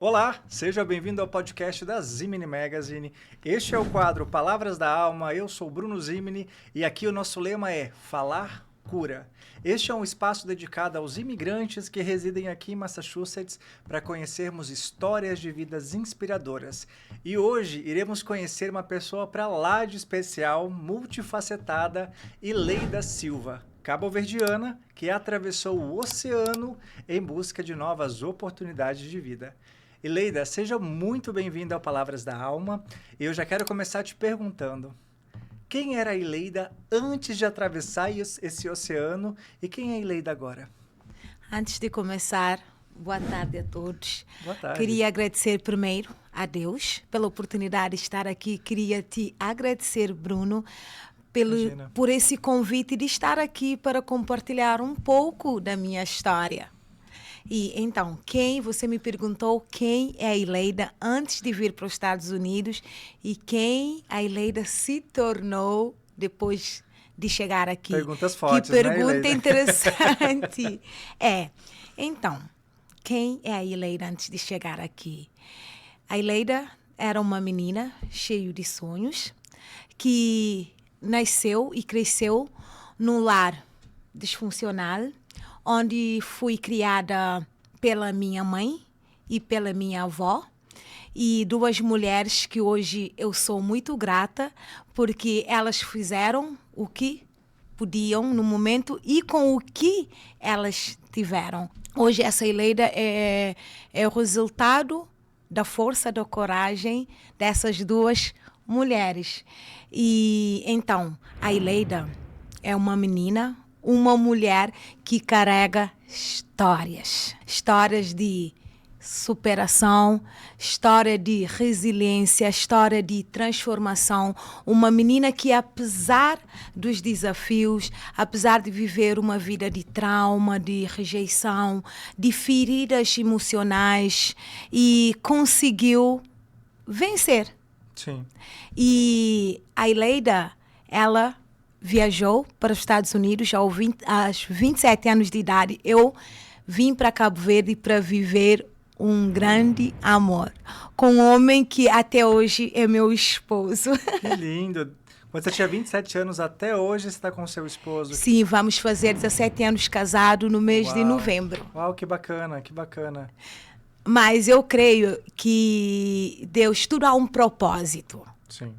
Olá, seja bem-vindo ao podcast da Zimini Magazine. Este é o quadro Palavras da Alma. Eu sou Bruno Zimini e aqui o nosso lema é Falar Cura. Este é um espaço dedicado aos imigrantes que residem aqui em Massachusetts para conhecermos histórias de vidas inspiradoras. E hoje iremos conhecer uma pessoa para lá de especial, multifacetada, Ileida Silva, cabo-verdiana que atravessou o oceano em busca de novas oportunidades de vida. Ileida, seja muito bem-vinda ao Palavras da Alma. Eu já quero começar te perguntando, quem era a Ileida antes de atravessar esse oceano e quem é a Ileida agora? Antes de começar, boa tarde a todos. Boa tarde. Queria agradecer primeiro a Deus pela oportunidade de estar aqui. Queria te agradecer, Bruno, por esse convite de estar aqui para compartilhar um pouco da minha história. E então, você me perguntou quem é a Ileida antes de vir para os Estados Unidos e quem a Ileida se tornou depois de chegar aqui. Perguntas fortes, que pergunta, né, interessante. Então, quem é a Ileida antes de chegar aqui? A Ileida era uma menina cheia de sonhos que nasceu e cresceu num lar disfuncional, onde fui criada pela minha mãe e pela minha avó, e duas mulheres que hoje eu sou muito grata, porque elas fizeram o que podiam no momento e com o que elas tiveram. Hoje essa Ileida é o resultado da força, da coragem dessas duas mulheres. E então, a Ileida é uma menina, uma mulher que carrega histórias de superação, história de resiliência, história de transformação. Uma menina que, apesar dos desafios, apesar de viver uma vida de trauma, de rejeição, de feridas emocionais, e conseguiu vencer. Sim. E a Ileida, ela viajou para os Estados Unidos aos 27 anos de idade. Eu vim para Cabo Verde para viver um grande amor com um homem que até hoje é meu esposo. Que lindo! Quando você tinha 27 anos, até hoje você está com seu esposo. Sim, vamos fazer 17 anos casados no mês de novembro. Uau, que bacana, que bacana. Mas eu creio que Deus, tudo há um propósito. Sim.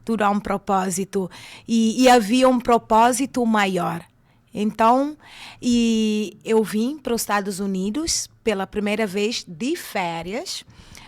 Tudo há um propósito. E havia um propósito maior. Então, eu vim para os Estados Unidos pela primeira vez de férias.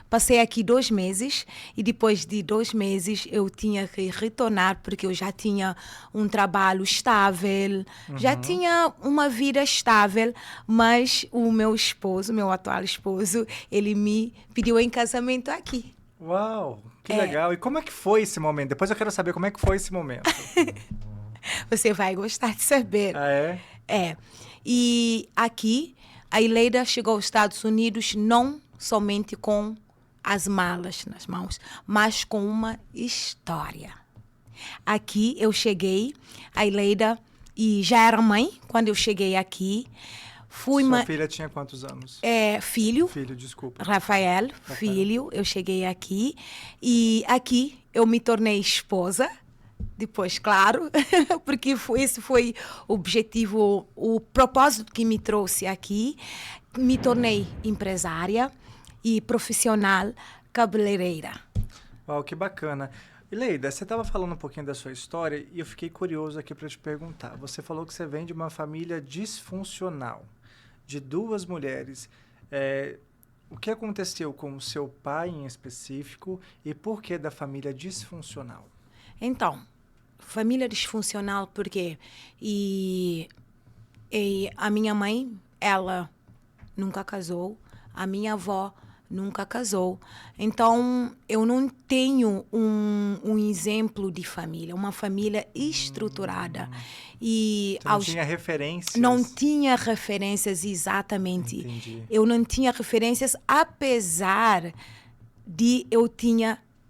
Passei aqui 2 meses e depois de 2 meses eu tinha que retornar porque eu já tinha um trabalho estável, já tinha uma vida estável, mas o meu esposo, meu atual esposo, ele me pediu em casamento aqui. Uau, que legal. E como é que foi esse momento? Depois eu quero saber como é que foi esse momento. Você vai gostar de saber. Ah, é? É. E aqui, a Ileida chegou aos Estados Unidos não somente com as malas nas mãos, mas com uma história. Aqui eu cheguei, a Ileida, e já era mãe quando eu cheguei aqui. Sua filha tinha quantos anos? Filho. Filho, desculpa. Rafael, filho. Eu cheguei aqui e aqui eu me tornei esposa. Depois, claro, porque esse foi o objetivo, o propósito que me trouxe aqui. Me tornei empresária e profissional cabeleireira. Uau, que bacana. Ileida, você estava falando um pouquinho da sua história e eu fiquei curioso aqui para te perguntar. Você falou que você vem de uma família disfuncional, de 2 mulheres. O que aconteceu com o seu pai em específico e por que da família disfuncional? Então, família disfuncional porque e a minha mãe, ela nunca casou, a minha avó nunca casou. Então, eu não tenho um exemplo de família, uma família estruturada. E você não tinha referências? Não tinha referências, exatamente. Entendi. Eu não tinha referências, apesar de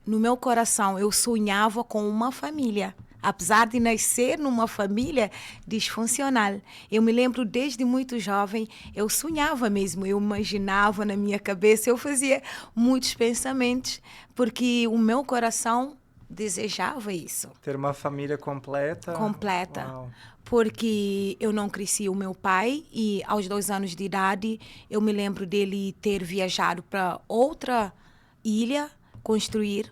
no meu coração, eu sonhava com uma família. apesar de nascer numa família disfuncional. Eu me lembro desde muito jovem, eu sonhava mesmo, eu imaginava na minha cabeça, eu fazia muitos pensamentos, porque o meu coração desejava isso. Ter uma família completa. Completa. Uau. Porque eu não cresci o meu pai e aos 2 anos de idade eu me lembro dele ter viajado para outra ilha construir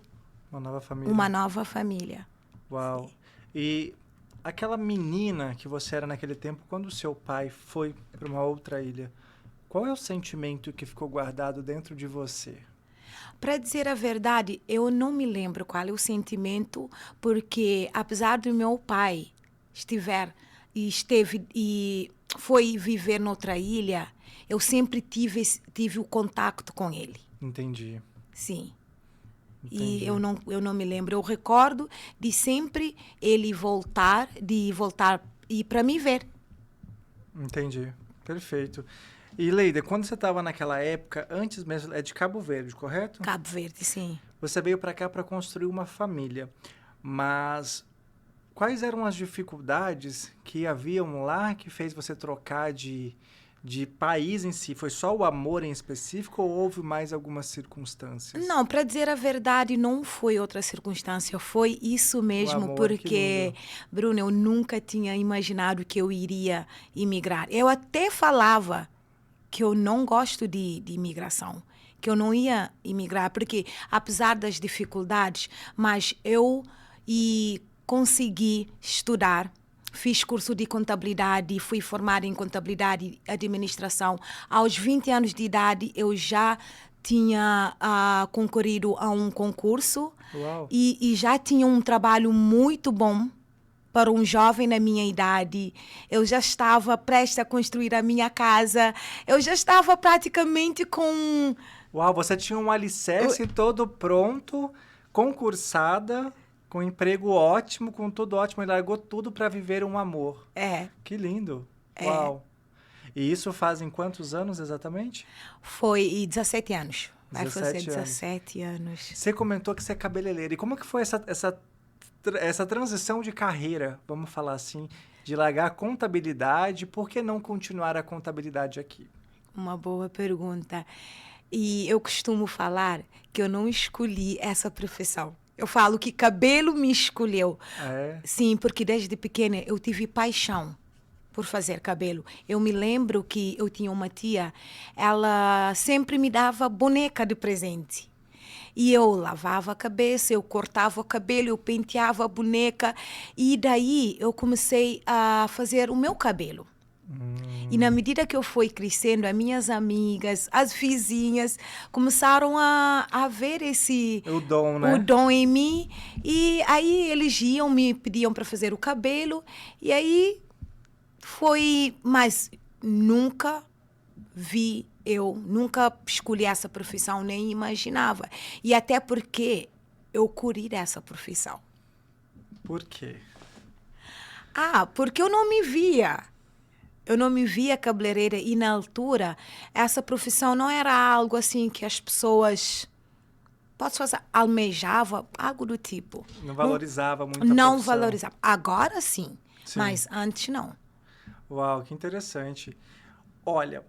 Uma nova família. uma nova família. Uau. E aquela menina que você era naquele tempo, quando o seu pai foi para uma outra ilha, qual é o sentimento que ficou guardado dentro de você? Para dizer a verdade, eu não me lembro qual é o sentimento, porque apesar do meu pai esteve e foi viver noutra ilha, eu sempre tive o contato com ele. Entendi. Sim. Entendi. E eu não me lembro. Eu recordo de sempre ele voltar e para me ver. Entendi. Perfeito. E Leida, quando você estava naquela época, antes mesmo, é de Cabo Verde, correto? Cabo Verde, sim. Você veio para cá para construir uma família, mas quais eram as dificuldades que haviam lá que fez você trocar de país em si? Foi só o amor em específico ou houve mais algumas circunstâncias? Não, para dizer a verdade, não foi outra circunstância, foi isso mesmo, amor, que porque, lindo. Bruno, eu nunca tinha imaginado que eu iria imigrar. Eu até falava que eu não gosto de imigração, que eu não ia imigrar, porque apesar das dificuldades, mas consegui estudar. Fiz curso de contabilidade, fui formada em contabilidade e administração. Aos 20 anos de idade, eu já tinha concorrido a um concurso Uau. e já tinha um trabalho muito bom para um jovem na minha idade. Eu já estava prestes a construir a minha casa. Eu já estava praticamente com... Uau, você tinha um alicerce todo pronto, concursada, com emprego ótimo, com tudo ótimo, e largou tudo para viver um amor. É. Que lindo. É. Uau. E isso fazem quantos anos exatamente? Foi 17 anos. Vai 17 fazer anos. 17 anos. Você comentou que você é cabeleireira. E como que foi essa transição de carreira, vamos falar assim, de largar a contabilidade? Por que não continuar a contabilidade aqui? Uma boa pergunta. E eu costumo falar que eu não escolhi essa profissão. Eu falo que cabelo me escolheu. É. Sim, porque desde pequena eu tive paixão por fazer cabelo. Eu me lembro que eu tinha uma tia, ela sempre me dava boneca de presente. E eu lavava a cabeça, eu cortava o cabelo, eu penteava a boneca. E daí eu comecei a fazer o meu cabelo. E na medida que eu fui crescendo, as minhas amigas, as vizinhas, começaram a ver O dom, né? o dom em mim. E aí eles iam, me pediam para fazer o cabelo. E aí foi... Mas nunca nunca escolhi essa profissão, nem imaginava. E até porque eu curei dessa profissão. Por quê? Porque eu não me via. Eu não me via cabeleireira e, na altura, essa profissão não era algo assim que as pessoas, posso fazer, almejavam, algo do tipo. Não valorizava muito a Não profissão. valorizava. Agora sim, Sim. mas antes não. Uau, que interessante. Olha,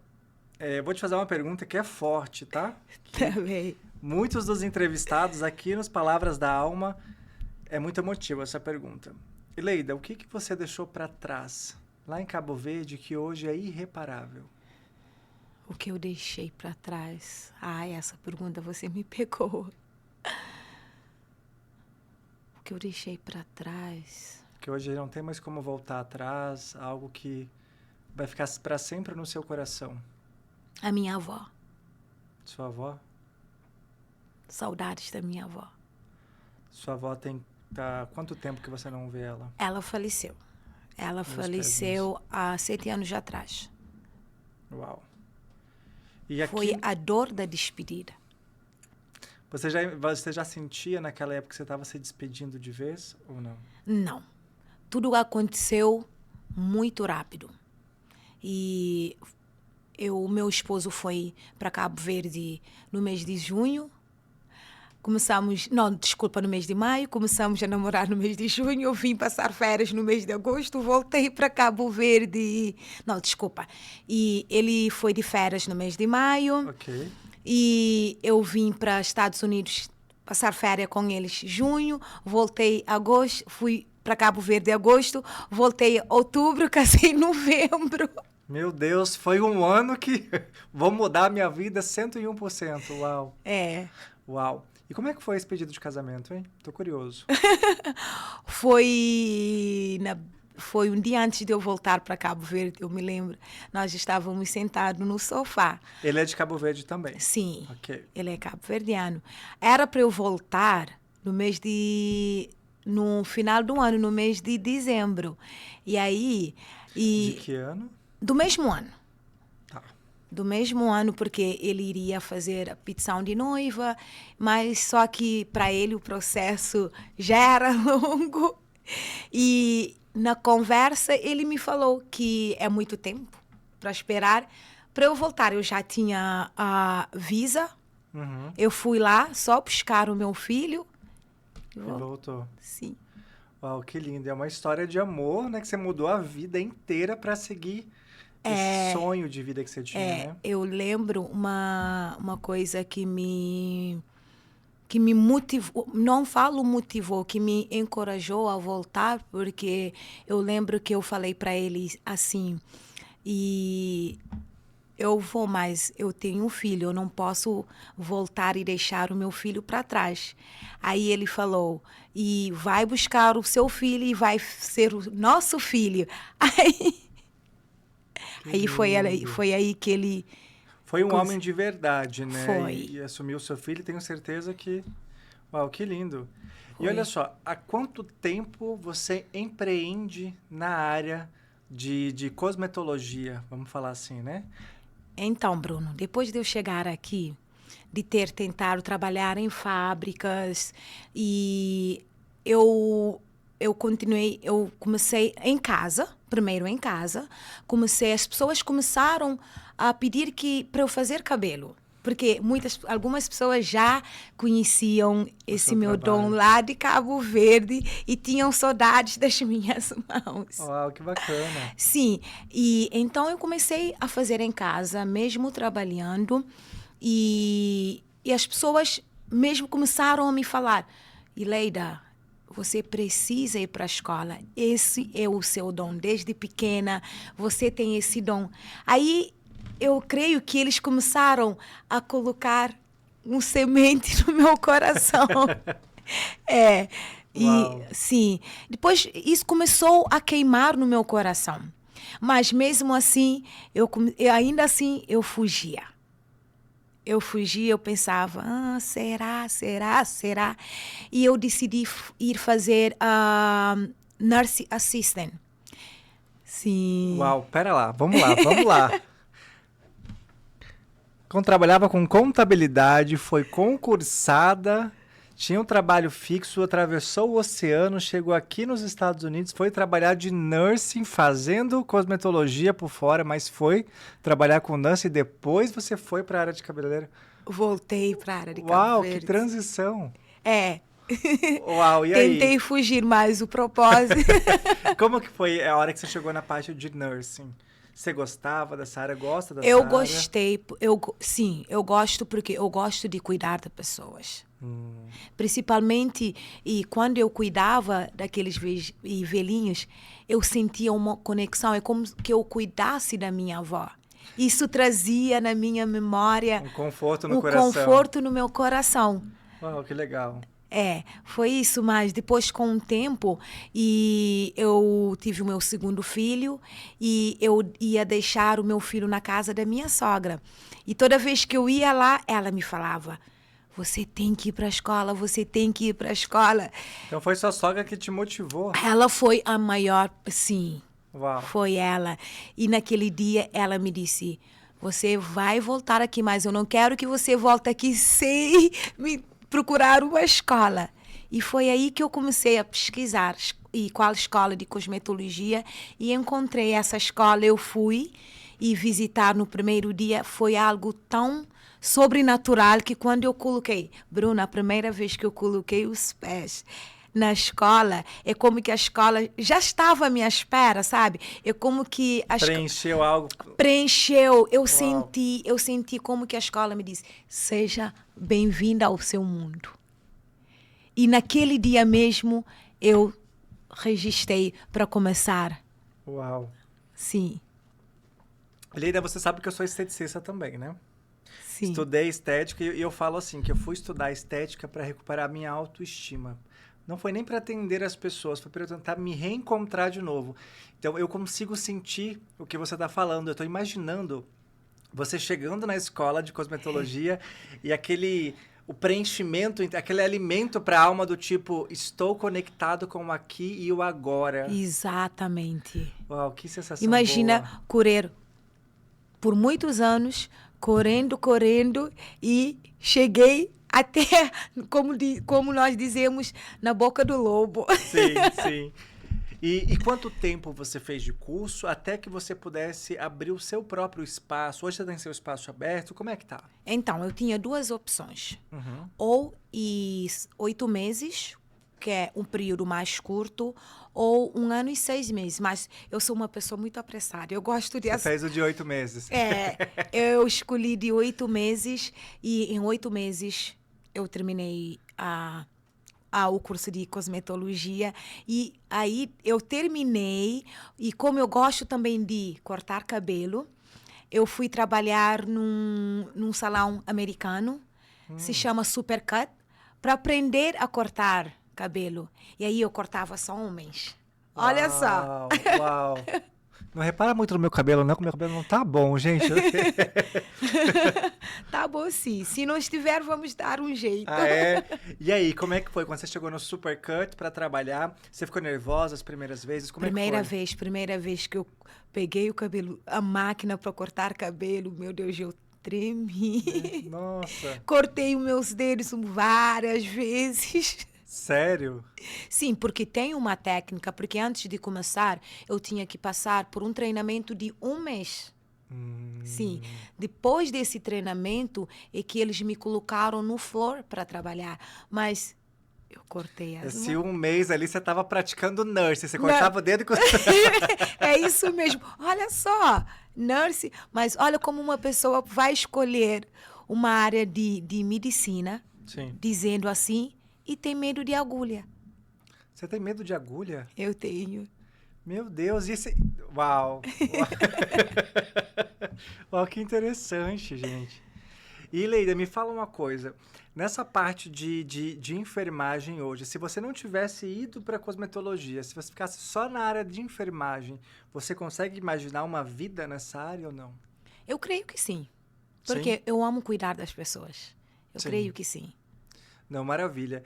vou te fazer uma pergunta que é forte, tá? Também. Muitos dos entrevistados aqui nos Palavras da Alma, é muito emotiva essa pergunta. Leida, o que você deixou para trás lá em Cabo Verde que hoje é irreparável? O que eu deixei para trás? Essa pergunta você me pegou. O que eu deixei para trás? Que hoje não tem mais como voltar atrás, algo que vai ficar para sempre no seu coração. A minha avó. Sua avó? Saudades da minha avó. Sua avó tá quanto tempo que você não vê ela? Ela faleceu. Ela Meus faleceu há 7 anos atrás. Uau. E aqui, Foi a dor da despedida. você já sentia naquela época que você estava se despedindo de vez ou não? Não. Tudo aconteceu muito rápido. E o meu esposo foi para Cabo Verde no mês de junho. no mês de maio, começamos a namorar no mês de junho, eu vim passar férias no mês de agosto, voltei para Cabo Verde. Não, desculpa. E ele foi de férias no mês de maio. Ok. E eu vim para Estados Unidos passar férias com eles em junho, voltei em agosto, fui para Cabo Verde em agosto, voltei em outubro, casei em novembro. Meu Deus, foi um ano que vou mudar a minha vida 101%. Uau. É. Uau. E como é que foi esse pedido de casamento, hein? Tô curioso. Foi um dia antes de eu voltar para Cabo Verde, eu me lembro. Nós estávamos sentados no sofá. Ele é de Cabo Verde também? Sim, Ok. ele é cabo-verdiano. Era para eu voltar no final do ano, no mês de dezembro. E aí... De que ano? Do mesmo ano. Tá. Do mesmo ano, porque ele iria fazer a petição de noiva, mas só que para ele o processo já era longo. E na conversa ele me falou que é muito tempo para esperar para eu voltar. Eu já tinha a visa, eu fui lá só buscar o meu filho. E voltou. Sim. Uau, que lindo. É uma história de amor, né? Que você mudou a vida inteira para seguir esse sonho de vida que você tinha, né? Eu lembro uma coisa que me motivou, não falo motivou, que me encorajou a voltar, porque eu lembro que eu falei para ele assim, e eu vou, mas eu tenho um filho, eu não posso voltar e deixar o meu filho para trás. Aí ele falou, e vai buscar o seu filho e vai ser o nosso filho. Aí foi aí que ele... Foi um homem de verdade, né? Foi. E assumiu seu filho, tenho certeza que... Uau, que lindo. Foi. E olha só, há quanto tempo você empreende na área de cosmetologia, vamos falar assim, né? Então, Bruno, depois de eu chegar aqui, de ter tentado trabalhar em fábricas, e eu comecei primeiro em casa, as pessoas começaram a pedir para eu fazer cabelo. Porque algumas pessoas já conheciam esse meu dom lá de Cabo Verde e tinham saudades das minhas mãos. Uau, que bacana. Sim, e então eu comecei a fazer em casa, mesmo trabalhando, e as pessoas mesmo começaram a me falar, Ileida, você precisa ir para a escola, esse é o seu dom, desde pequena você tem esse dom. Aí eu creio que eles começaram a colocar um semente no meu coração. Sim. Depois isso começou a queimar no meu coração. Mas mesmo assim, ainda assim eu fugia. Eu pensava, será? E eu decidi ir fazer Nurse Assistant. Sim. Uau, pera lá, vamos lá. Quando trabalhava com contabilidade, foi concursada, tinha um trabalho fixo, atravessou o oceano, chegou aqui nos Estados Unidos, foi trabalhar de nursing, fazendo cosmetologia por fora, mas foi trabalhar com nursing e depois você foi para a área de cabeleireiro. Voltei para a área de Uau, Cabo Verde. que transição. Uau, e aí? Tentei fugir mais do propósito. Como que foi a hora que você chegou na parte de nursing? Você gostava dessa área? Gosta dessa Eu área? gostei. Sim, eu gosto porque eu gosto de cuidar de pessoas. Principalmente, e quando eu cuidava daqueles velhinhos, eu sentia uma conexão. É como que eu cuidasse da minha avó. Isso trazia na minha memória... Um conforto no coração. Um conforto no meu coração. Uau, que legal. Foi isso, mas depois com o tempo, e eu tive o meu segundo filho, e eu ia deixar o meu filho na casa da minha sogra. E toda vez que eu ia lá, ela me falava, você tem que ir para a escola, você tem que ir para a escola. Então foi sua sogra que te motivou? Ela foi a maior, sim. Uau. Foi ela. E naquele dia ela me disse, você vai voltar aqui, mas eu não quero que você volte aqui sem me procurar uma escola. E foi aí que eu comecei a pesquisar e qual escola de cosmetologia, e encontrei essa escola. Eu fui e visitar no primeiro dia, foi algo tão sobrenatural que quando eu coloquei, Bruna, a primeira vez que eu coloquei os pés na escola, é como que a escola já estava à minha espera, sabe? É como que a Preencheu algo. preencheu. Eu Uau. senti como que a escola me disse: seja bem-vinda ao seu mundo. E naquele dia mesmo eu registrei para começar. Uau. Sim, Leida, você sabe que eu sou esteticista também, né? sim. Estudei estética e eu falo assim, que eu fui estudar estética para recuperar a minha autoestima. Não foi nem para atender as pessoas, foi para eu tentar me reencontrar de novo. Então, eu consigo sentir o que você está falando. Eu estou imaginando você chegando na escola de cosmetologia e o preenchimento, aquele alimento para a alma do tipo, estou conectado com o aqui e o agora. Exatamente. Uau, que sensação Imagina boa. correr por muitos anos, correndo, e cheguei até, como nós dizemos, na boca do lobo. Sim, sim. E quanto tempo você fez de curso até que você pudesse abrir o seu próprio espaço? Hoje você tem seu espaço aberto, como é que tá? Então, eu tinha duas opções. Uhum. Ou 8 meses, que é um período mais curto, ou 1 ano e 6 meses. Mas eu sou uma pessoa muito apressada. Eu gosto de... Você fez o de 8 meses. Eu escolhi de 8 meses e em 8 meses eu terminei o curso de cosmetologia e aí eu terminei e como eu gosto também de cortar cabelo, eu fui trabalhar num salão americano, se chama Supercut, para aprender a cortar cabelo. E aí eu cortava só homens. Olha só. Uau, uau. Não repara muito no meu cabelo, não, que o meu cabelo não tá bom, gente. Tá bom, sim. Se não estiver, vamos dar um jeito. Ah, é? E aí, como é que foi? Quando você chegou no Supercut para trabalhar, você ficou nervosa as primeiras vezes? Como é que foi? Primeira vez que eu peguei o cabelo, a máquina para cortar cabelo, meu Deus, eu tremi. Nossa, Cortei os meus dedos várias vezes. sério? Sim, porque tem uma técnica, porque antes de começar, eu tinha que passar por um treinamento de 1 mês. Sim, depois desse treinamento é que eles me colocaram no floor para trabalhar, mas eu cortei as Esse 1 mês ali você tava praticando nurse, você cortava o dedo e... É isso mesmo. Olha só, nurse, mas olha como uma pessoa vai escolher uma área de medicina, Sim. dizendo assim, e tem medo de agulha. Você tem medo de agulha? Eu tenho. Meu Deus, e esse... Uau! Uau, que interessante, gente. E, Leida, me fala uma coisa. Nessa parte de enfermagem hoje, se você não tivesse ido para cosmetologia, se você ficasse só na área de enfermagem, você consegue imaginar uma vida nessa área ou não? Eu creio que sim, Sim? porque eu amo cuidar das pessoas. Eu Sim. creio que sim. Não, maravilha.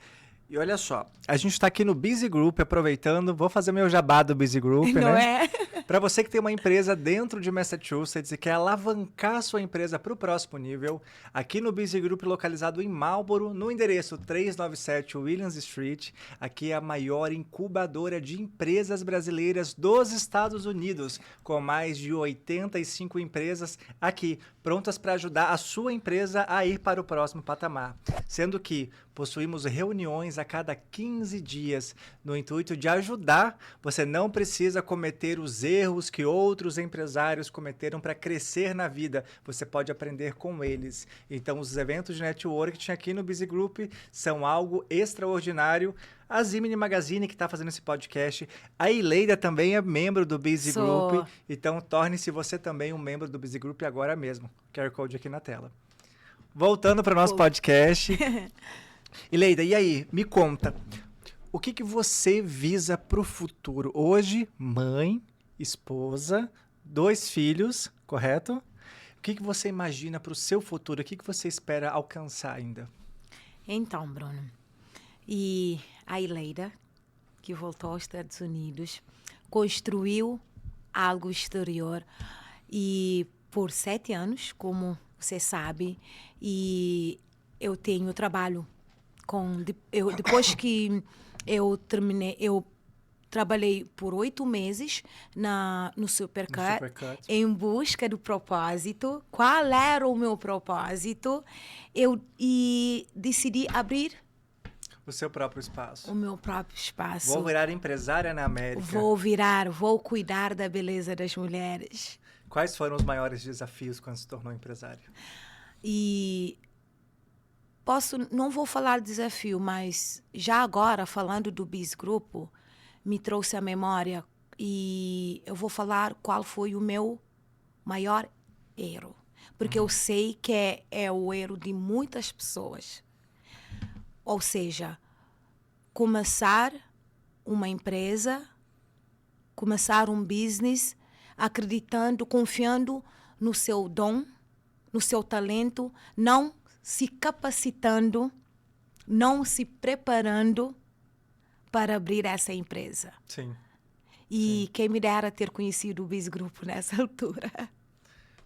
E olha só, a gente está aqui no Busy Group, aproveitando, vou fazer meu jabá do Busy Group, Não né? é? Para você que tem uma empresa dentro de Massachusetts e quer alavancar a sua empresa para o próximo nível, aqui no Busy Group, localizado em Marlboro, no endereço 397 Williams Street, aqui é a maior incubadora de empresas brasileiras dos Estados Unidos, com mais de 85 empresas aqui, prontas para ajudar a sua empresa a ir para o próximo patamar. Sendo que possuímos reuniões a cada 15 dias, no intuito de ajudar. Você não precisa cometer os erros que outros empresários cometeram para crescer na vida. Você pode aprender com eles. Então, os eventos de networking aqui no Busy Group são algo extraordinário. A Zimini Magazine, que está fazendo esse podcast. A Ileida também é membro do Busy Group. Então, torne-se você também um membro do Busy Group agora mesmo. QR Code aqui na tela. Voltando para o nosso podcast. Ileida, e aí? Me conta. O que você visa para o futuro? Hoje, mãe, esposa, 2 filhos, correto? O que você imagina para o seu futuro? O que você espera alcançar ainda? Então, Bruno, e a Ileida, que voltou aos Estados Unidos, construiu algo exterior e por 7 anos, como você sabe, e eu trabalho depois que eu terminei, eu trabalhei por 8 meses no Supercut, em busca do propósito. Qual era o meu propósito? E decidi abrir o seu próprio espaço. O meu próprio espaço. Vou virar empresária na América. Vou cuidar da beleza das mulheres. Quais foram os maiores desafios quando se tornou empresária? Não vou falar desafio, mas já agora, falando do BIS Grupo, me trouxe à memória e eu vou falar qual foi o meu maior erro. Porque eu sei que é o erro de muitas pessoas. Ou seja, começar uma empresa, começar um business, acreditando, confiando no seu dom, no seu talento, não se capacitando, não se preparando para abrir essa empresa. Sim. E quem me dera ter conhecido o BIS Grupo nessa altura.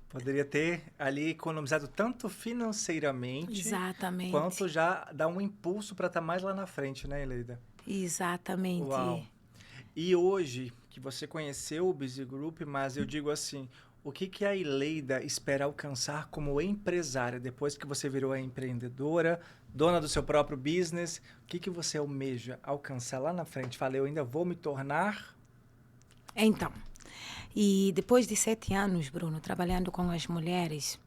Poderia ter ali economizado tanto financeiramente, exatamente, quanto já dar um impulso para estar mais lá na frente, né, Ileida? Exatamente. Uau. E hoje, que você conheceu o BIS Group, mas eu digo assim, o que a Ileida espera alcançar como empresária, depois que você virou a empreendedora, dona do seu próprio business, o que você almeja alcançar lá na frente? Fala, eu ainda vou me tornar... Então, e depois de 7 anos, Bruno, trabalhando com as mulheres,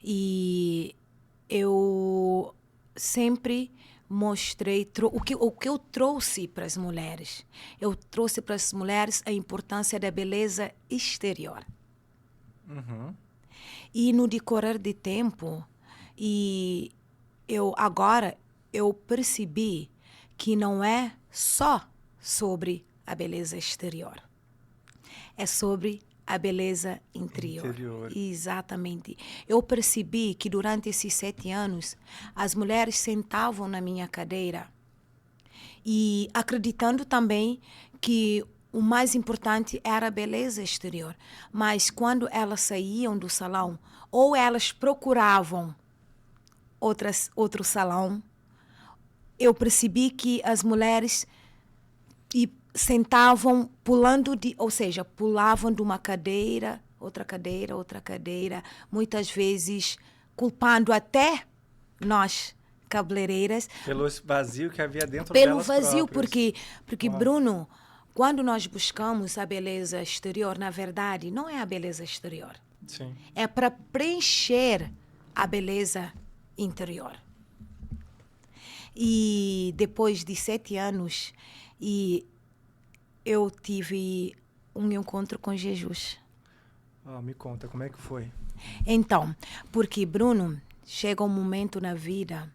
e eu sempre mostrei o que eu trouxe para as mulheres. Eu trouxe para as mulheres a importância da beleza exterior. E no decorrer de tempo, agora eu percebi que não é só sobre a beleza exterior. É sobre a beleza interior. Exatamente. Eu percebi que durante esses 7 anos, as mulheres sentavam na minha cadeira e acreditando também que o mais importante era a beleza exterior. Mas quando elas saíam do salão, ou elas procuravam outro salão, eu percebi que as mulheres sentavam pulavam de uma cadeira, outra cadeira, muitas vezes culpando até nós, cabeleireiras. Pelo vazio que havia dentro pelo delas vazio, próprias. porque Bruno, quando nós buscamos a beleza exterior, na verdade, não é a beleza exterior. Sim. É para preencher a beleza interior. E depois de 7 anos, eu tive um encontro com Jesus. Me conta, como é que foi? Então, porque, Bruno, chega um momento na vida,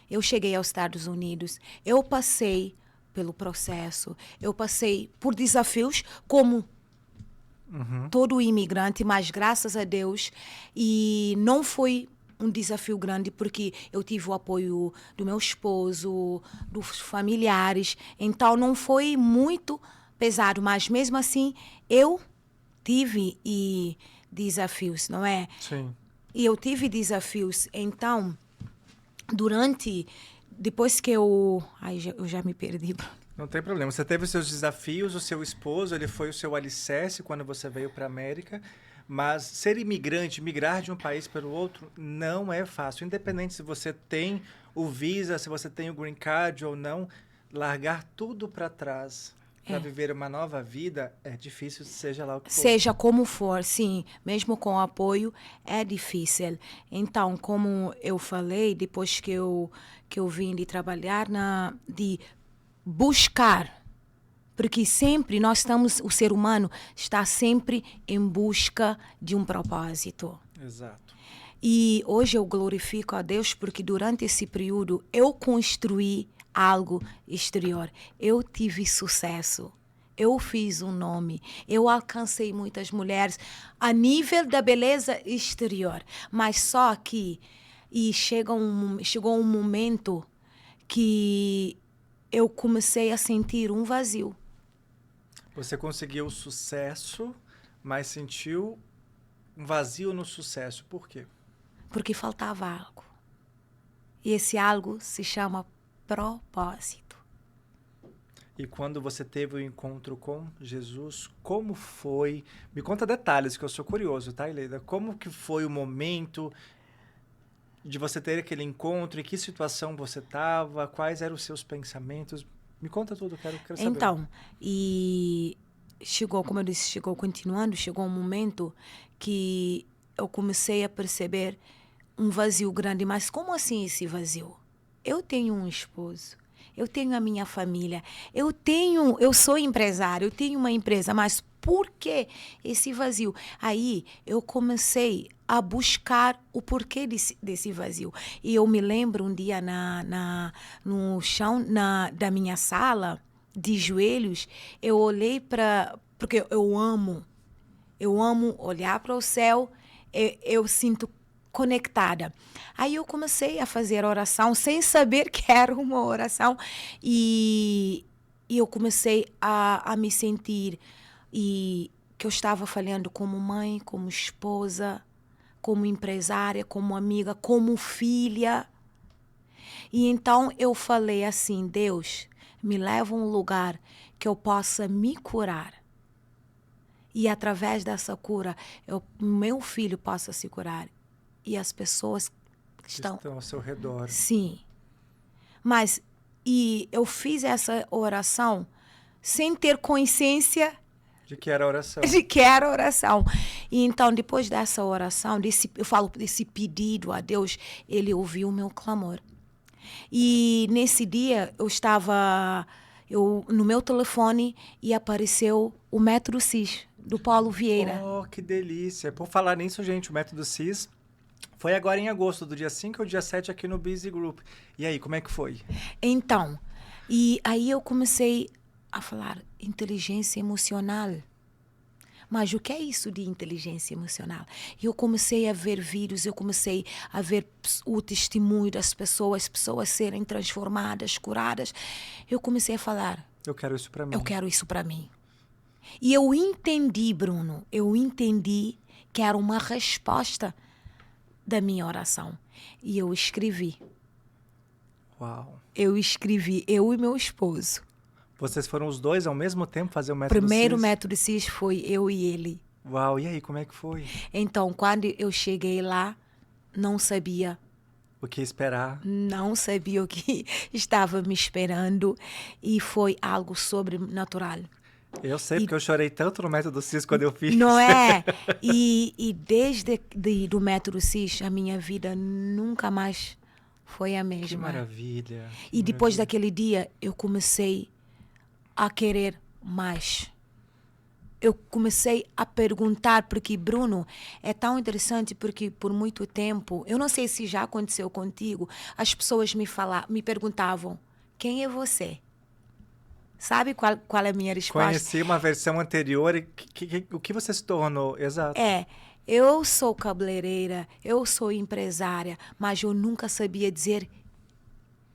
eu cheguei aos Estados Unidos, eu passei pelo processo, eu passei por desafios como todo imigrante, mas graças a Deus, e não foi um desafio grande porque eu tive o apoio do meu esposo, dos familiares, então não foi muito pesado, mas mesmo assim eu tive desafios, não é? Sim. E eu tive desafios, então depois que eu já me perdi. Não tem problema, você teve os seus desafios, o seu esposo, ele foi o seu alicerce quando você veio para a América, mas ser imigrante, migrar de um país para o outro, não é fácil, independente se você tem o visa, se você tem o green card ou não, largar tudo para trás para viver uma nova vida é difícil, seja lá o que for. Seja como for, sim. Mesmo com apoio, é difícil. Então, como eu falei, depois que eu vim de trabalhar, de buscar, porque sempre o ser humano está sempre em busca de um propósito. Exato. E hoje eu glorifico a Deus porque durante esse período eu construí algo exterior. Eu tive sucesso. Eu fiz um nome. Eu alcancei muitas mulheres a nível da beleza exterior. Mas só que chegou um momento que eu comecei a sentir um vazio. Você conseguiu sucesso, mas sentiu um vazio no sucesso. Por quê? Porque faltava algo. E esse algo se chama propósito. E quando você teve o encontro com Jesus, como foi? Me conta detalhes, que eu sou curioso, tá, Ileida? Como que foi o momento de você ter aquele encontro? Em que situação você estava? Quais eram os seus pensamentos? Me conta tudo, quero saber. Então, e chegou, como eu disse, chegou um momento que eu comecei a perceber um vazio grande. Mas como assim esse vazio? Eu tenho um esposo, eu tenho a minha família, eu sou empresário, eu tenho uma empresa, mas por que esse vazio? Aí eu comecei a buscar o porquê desse vazio. E eu me lembro um dia no chão da minha sala, de joelhos, eu olhei porque eu amo olhar para o céu, eu sinto conectada. Aí eu comecei a fazer oração sem saber que era uma oração e eu comecei a me sentir e que eu estava falhando como mãe, como esposa, como empresária, como amiga, como filha. E então eu falei assim, Deus, me leva a um lugar que eu possa me curar. E através dessa cura, meu filho possa se curar. E as pessoas que estão ao seu redor. Sim. Mas, e eu fiz essa oração sem ter consciência De que era a oração. de que era oração. E então, depois dessa oração, eu falo desse pedido a Deus, ele ouviu o meu clamor. E nesse dia, no meu telefone e apareceu o Método CIS, do Paulo Vieira. Oh, que delícia. Por falar nisso, gente, o Método CIS foi agora em agosto, do dia 5 ao dia 7 aqui no Busy Group. E aí, como é que foi? Então, e aí eu comecei a falar inteligência emocional. Mas o que é isso de inteligência emocional? Eu comecei a ver vídeos, eu comecei a ver o testemunho das pessoas serem transformadas, curadas. Eu comecei a falar, eu quero isso para mim. Eu quero isso para mim. E eu entendi, Bruno, que era uma resposta da minha oração. E eu escrevi. Uau. Eu escrevi, eu e meu esposo. Vocês foram os dois ao mesmo tempo fazer o Método CIS? Primeiro Método CIS foi eu e ele. Uau, e aí, como é que foi? Então, quando eu cheguei lá, não sabia o que esperar. Não sabia o que estava me esperando e foi algo sobrenatural. Eu sei, porque eu chorei tanto no Método CIS quando eu fiz. Não é? E desde do Método CIS, a minha vida nunca mais foi a mesma. Que maravilha. E depois daquele dia, eu comecei a querer mais. Eu comecei a perguntar, porque, Bruno, é tão interessante, porque por muito tempo, eu não sei se já aconteceu contigo, as pessoas me perguntavam, quem é você? Sabe qual é a minha resposta? Conheci uma versão anterior e o que você se tornou? Exato. Eu sou cabeleireira, eu sou empresária, mas eu nunca sabia dizer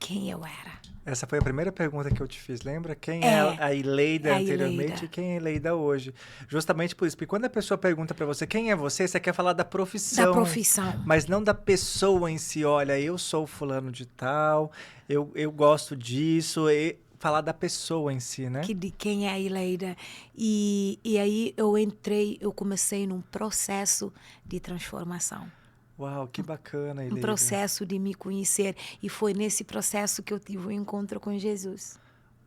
quem eu era. Essa foi a primeira pergunta que eu te fiz, lembra? Quem é a Ileida anteriormente e quem é a Ileida hoje? Justamente por isso, porque quando a pessoa pergunta para você quem é você quer falar da profissão. Da profissão. Mas não da pessoa em si. Olha, eu sou fulano de tal, eu gosto disso, falar da pessoa em si, né? De quem é a Ileida. E aí eu comecei num processo de transformação. Uau, que bacana, Ileida. Um processo de me conhecer. E foi nesse processo que eu tive um encontro com Jesus.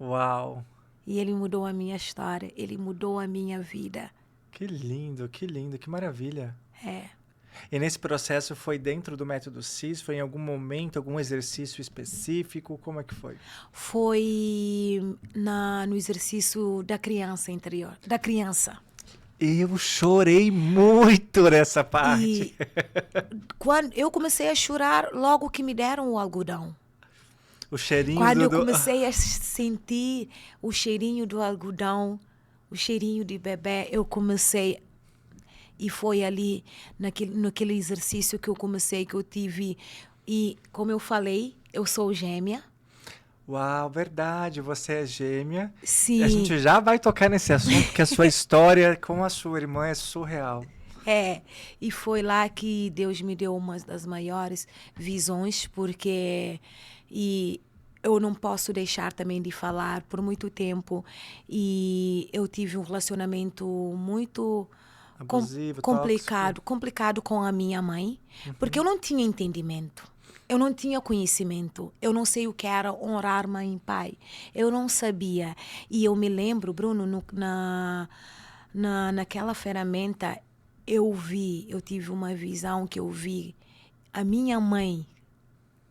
Uau. E ele mudou a minha história, ele mudou a minha vida. Que lindo, que maravilha. É. E nesse processo foi dentro do Método CIS? Foi em algum momento, algum exercício específico? Como é que foi? Foi no exercício da criança interior, da criança. Eu chorei muito nessa parte. E quando eu comecei a chorar logo que me deram o algodão. O cheirinho quando eu comecei a sentir o cheirinho do algodão, o cheirinho de bebê, eu comecei. E foi ali, naquele exercício que eu comecei, que eu tive. E, como eu falei, eu sou gêmea. Uau, verdade, você é gêmea. Sim. E a gente já vai tocar nesse assunto, porque a sua história com a sua irmã é surreal. E foi lá que Deus me deu uma das maiores visões, porque eu não posso deixar também de falar por muito tempo. E eu tive um relacionamento muito Abusivo, tóxico. complicado com a minha mãe, porque eu não tinha entendimento. Eu não tinha conhecimento. Eu não sei o que era honrar mãe e pai. Eu não sabia. E eu me lembro, Bruno, naquela ferramenta, eu tive uma visão que eu vi a minha mãe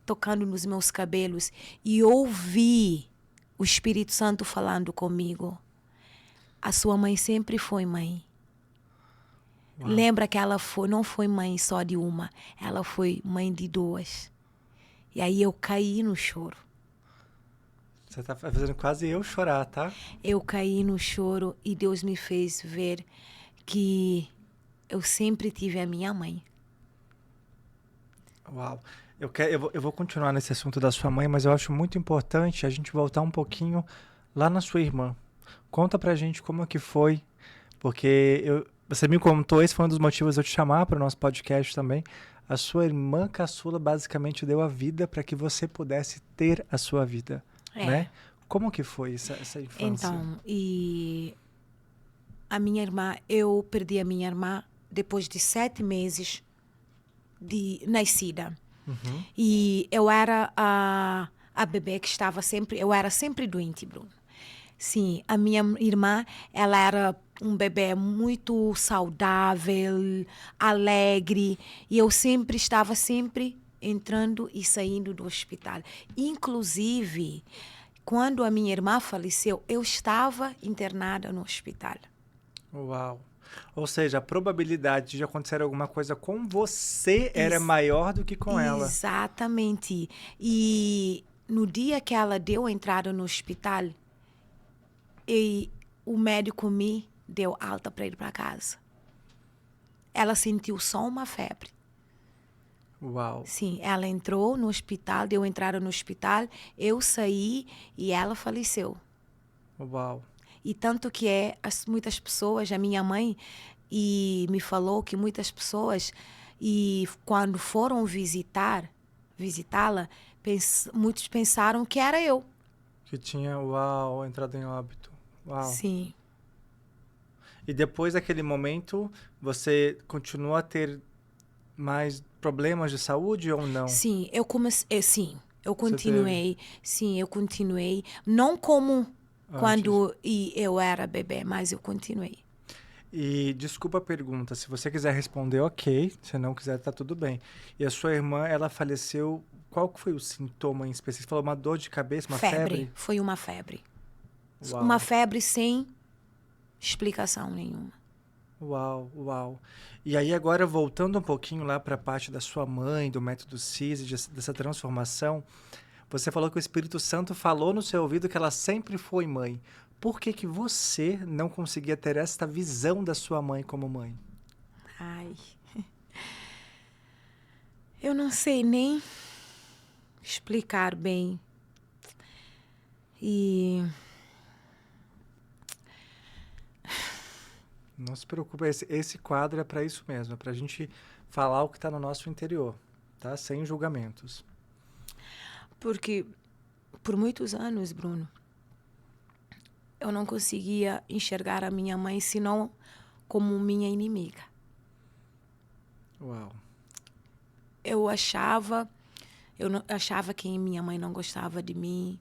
tocando nos meus cabelos e ouvi o Espírito Santo falando comigo. A sua mãe sempre foi mãe. Uau. Lembra que ela não foi mãe só de uma, ela foi mãe de duas. E aí eu caí no choro. Você tá fazendo quase eu chorar, tá? Eu caí no choro e Deus me fez ver que eu sempre tive a minha mãe. Uau. Eu vou continuar nesse assunto da sua mãe, mas eu acho muito importante a gente voltar um pouquinho lá na sua irmã. Conta pra gente como que foi, porque você me contou, esse foi um dos motivos de eu te chamar para o nosso podcast também. A sua irmã caçula basicamente deu a vida para que você pudesse ter a sua vida, né? Como que foi essa infância? Então, e a minha irmã, eu perdi a minha irmã depois de 7 meses de nascida. E eu era a bebê que estava sempre, eu era sempre doente, Bruno. Sim, a minha irmã, ela era um bebê muito saudável, alegre, e eu estava entrando e saindo do hospital. Inclusive, quando a minha irmã faleceu, eu estava internada no hospital. Uau. Ou seja, a probabilidade de acontecer alguma coisa com você era maior do que com ela. Exatamente. E no dia que ela deu a entrada no hospital, o médico me deu alta para ir para casa. Ela sentiu só uma febre. Uau. Sim, ela entrou no hospital, deu entrada no hospital, eu saí e ela faleceu. Uau. E tanto que muitas pessoas, a minha mãe e me falou que muitas pessoas, e quando foram visitá-la, muitos pensaram que era eu. Que tinha, entrado em óbito. Uau. Sim. E depois daquele momento, você continua a ter mais problemas de saúde ou não? Sim, eu continuei. Sim, eu continuei. Não como quando eu era bebê, mas eu continuei. E desculpa a pergunta, se você quiser responder, ok. Se não quiser, tá tudo bem. E a sua irmã, ela faleceu, qual que foi o sintoma em específico? Você falou uma dor de cabeça, uma febre? Foi uma febre. Uau. Uma febre sem explicação nenhuma. Uau, uau. E aí agora, voltando um pouquinho lá para a parte da sua mãe, do método CISI, dessa transformação, você falou que o Espírito Santo falou no seu ouvido que ela sempre foi mãe. Por que você não conseguia ter esta visão da sua mãe como mãe? Ai. Eu não sei nem explicar bem. E não se preocupe, esse quadro é para isso mesmo, é para a gente falar o que está no nosso interior, tá? Sem julgamentos. Porque por muitos anos, Bruno, eu não conseguia enxergar a minha mãe senão como minha inimiga. Uau. Eu achava que minha mãe não gostava de mim.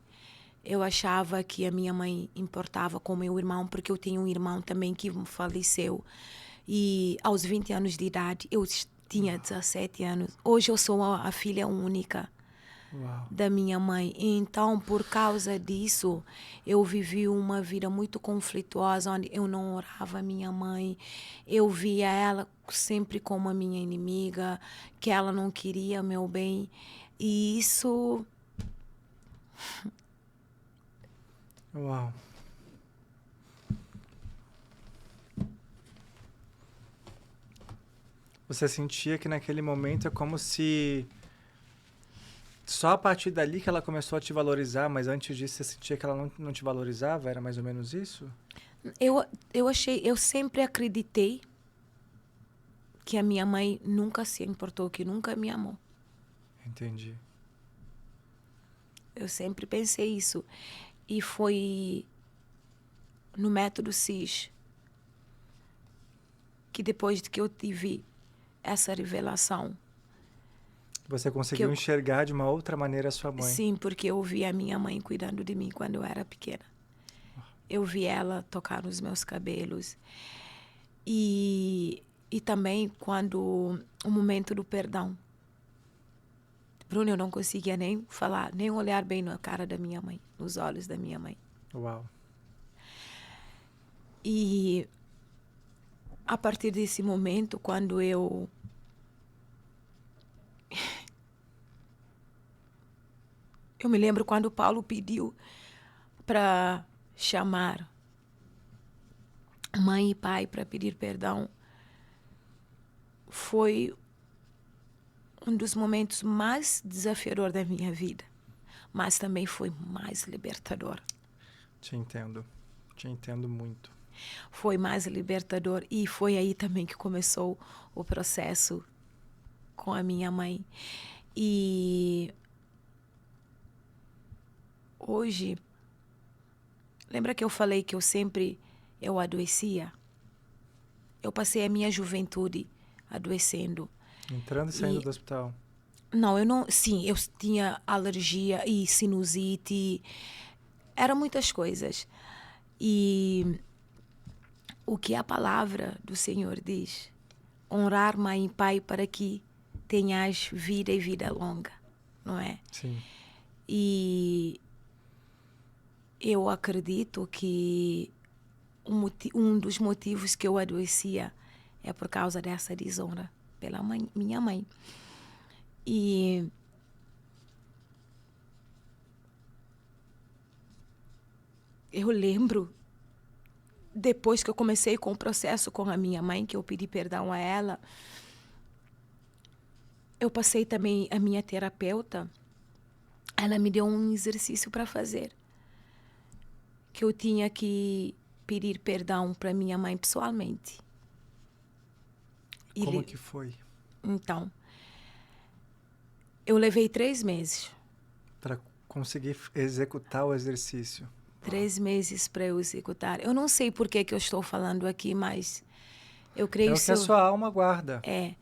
Eu achava que a minha mãe importava com o meu irmão, porque eu tenho um irmão também que faleceu. E aos 20 anos de idade, eu tinha 17 anos. Hoje eu sou a filha única. Uau. Da minha mãe. Então, por causa disso, eu vivi uma vida muito conflituosa, onde eu não orava a minha mãe. Eu via ela sempre como a minha inimiga, que ela não queria meu bem. E isso... Uau. Você sentia que naquele momento é como se... Só a partir dali que ela começou a te valorizar, mas antes disso você sentia que ela não te valorizava? Era mais ou menos isso? Eu sempre acreditei que a minha mãe nunca se importou, que nunca me amou. Entendi. Eu sempre pensei isso. E foi no método CIS que depois de que eu tive essa revelação... Você conseguiu enxergar de uma outra maneira a sua mãe. Sim, porque eu vi a minha mãe cuidando de mim quando eu era pequena. Eu vi ela tocar nos meus cabelos. E também quando o momento do perdão. Bruno, eu não conseguia nem falar, nem olhar bem na cara da minha mãe, nos olhos da minha mãe. Uau. E a partir desse momento, quando eu me lembro quando Paulo pediu para chamar mãe e pai para pedir perdão. Foi um dos momentos mais desafiadores da minha vida, mas também foi mais libertador. Te entendo muito. Foi mais libertador e foi aí também que começou o processo com a minha mãe. E hoje, lembra que eu falei que eu adoecia? Eu passei a minha juventude adoecendo. Entrando e saindo do hospital. Não, eu não... Sim, eu tinha alergia e sinusite. Eram muitas coisas. E o que a palavra do Senhor diz? Honrar mãe e pai para que tenhas vida e vida longa, não é? Sim. E eu acredito que um dos motivos que eu adoecia é por causa dessa desonra pela minha mãe. E eu lembro, depois que eu comecei com o processo com a minha mãe, que eu pedi perdão a ela, eu passei também a minha terapeuta, ela me deu um exercício para fazer, que eu tinha que pedir perdão para minha mãe pessoalmente. Como que foi? Então, eu levei 3 meses. Para conseguir executar o exercício. 3 meses para eu executar. Eu não sei por que eu estou falando aqui, mas eu creio que a sua alma guarda. É.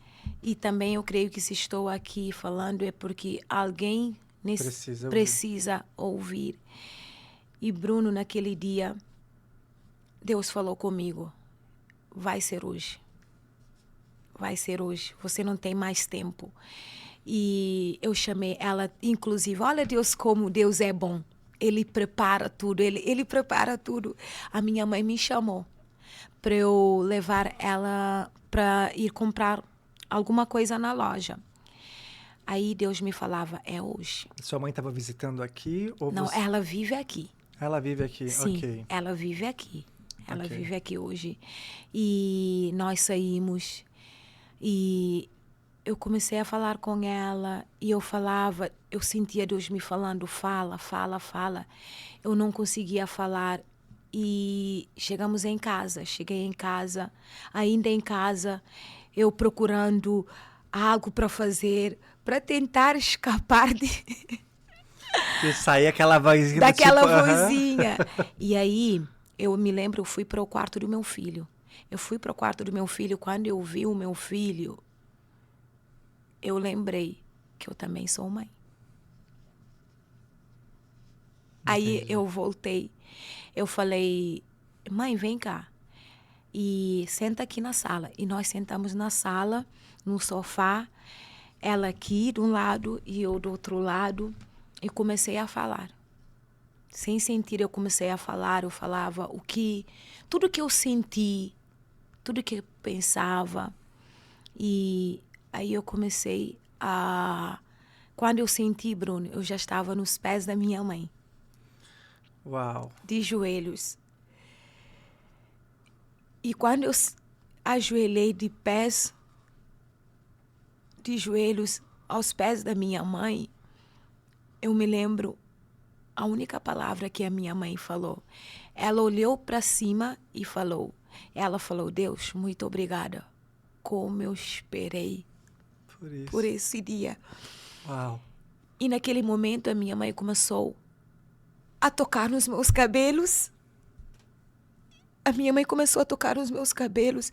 E também eu creio que se estou aqui falando é porque alguém precisa ouvir. E Bruno, naquele dia, Deus falou comigo, vai ser hoje. Vai ser hoje. Você não tem mais tempo. E eu chamei ela, inclusive, olha Deus como Deus é bom. Ele prepara tudo, ele prepara tudo. A minha mãe me chamou para eu levar ela para ir comprar alguma coisa na loja. Aí Deus me falava, é hoje. Sua mãe estava visitando aqui? Ou não, ela vive aqui. Ela vive aqui, sim, ok. Ela vive aqui. Ela vive aqui hoje. E nós saímos e eu comecei a falar com ela e eu falava, eu sentia Deus me falando, fala, fala, fala. Eu não conseguia falar e chegamos em casa, cheguei em casa, ainda em casa, eu procurando algo para fazer, para tentar escapar de... E sair aquela vozinha daquela vozinha. E aí, eu me lembro, eu fui para o quarto do meu filho. Eu fui para o quarto do meu filho, quando eu vi o meu filho, eu lembrei que eu também sou mãe. Entendi. Aí eu voltei. Eu falei, mãe, vem cá. E senta aqui na sala. E nós sentamos na sala, no sofá. Ela aqui de um lado e eu do outro lado. E comecei a falar. Sem sentir, eu comecei a falar. Eu falava tudo que eu senti, tudo que eu pensava. E aí eu comecei a... Quando eu senti, Bruno, eu já estava nos pés da minha mãe. Uau! De joelhos. E quando eu ajoelhei de joelhos aos pés da minha mãe, eu me lembro a única palavra que a minha mãe falou. Ela olhou para cima e falou. Ela falou, Deus, muito obrigada. Como eu esperei por esse dia. Uau! E naquele momento a minha mãe começou a tocar nos meus cabelos. A minha mãe começou a tocar nos meus cabelos.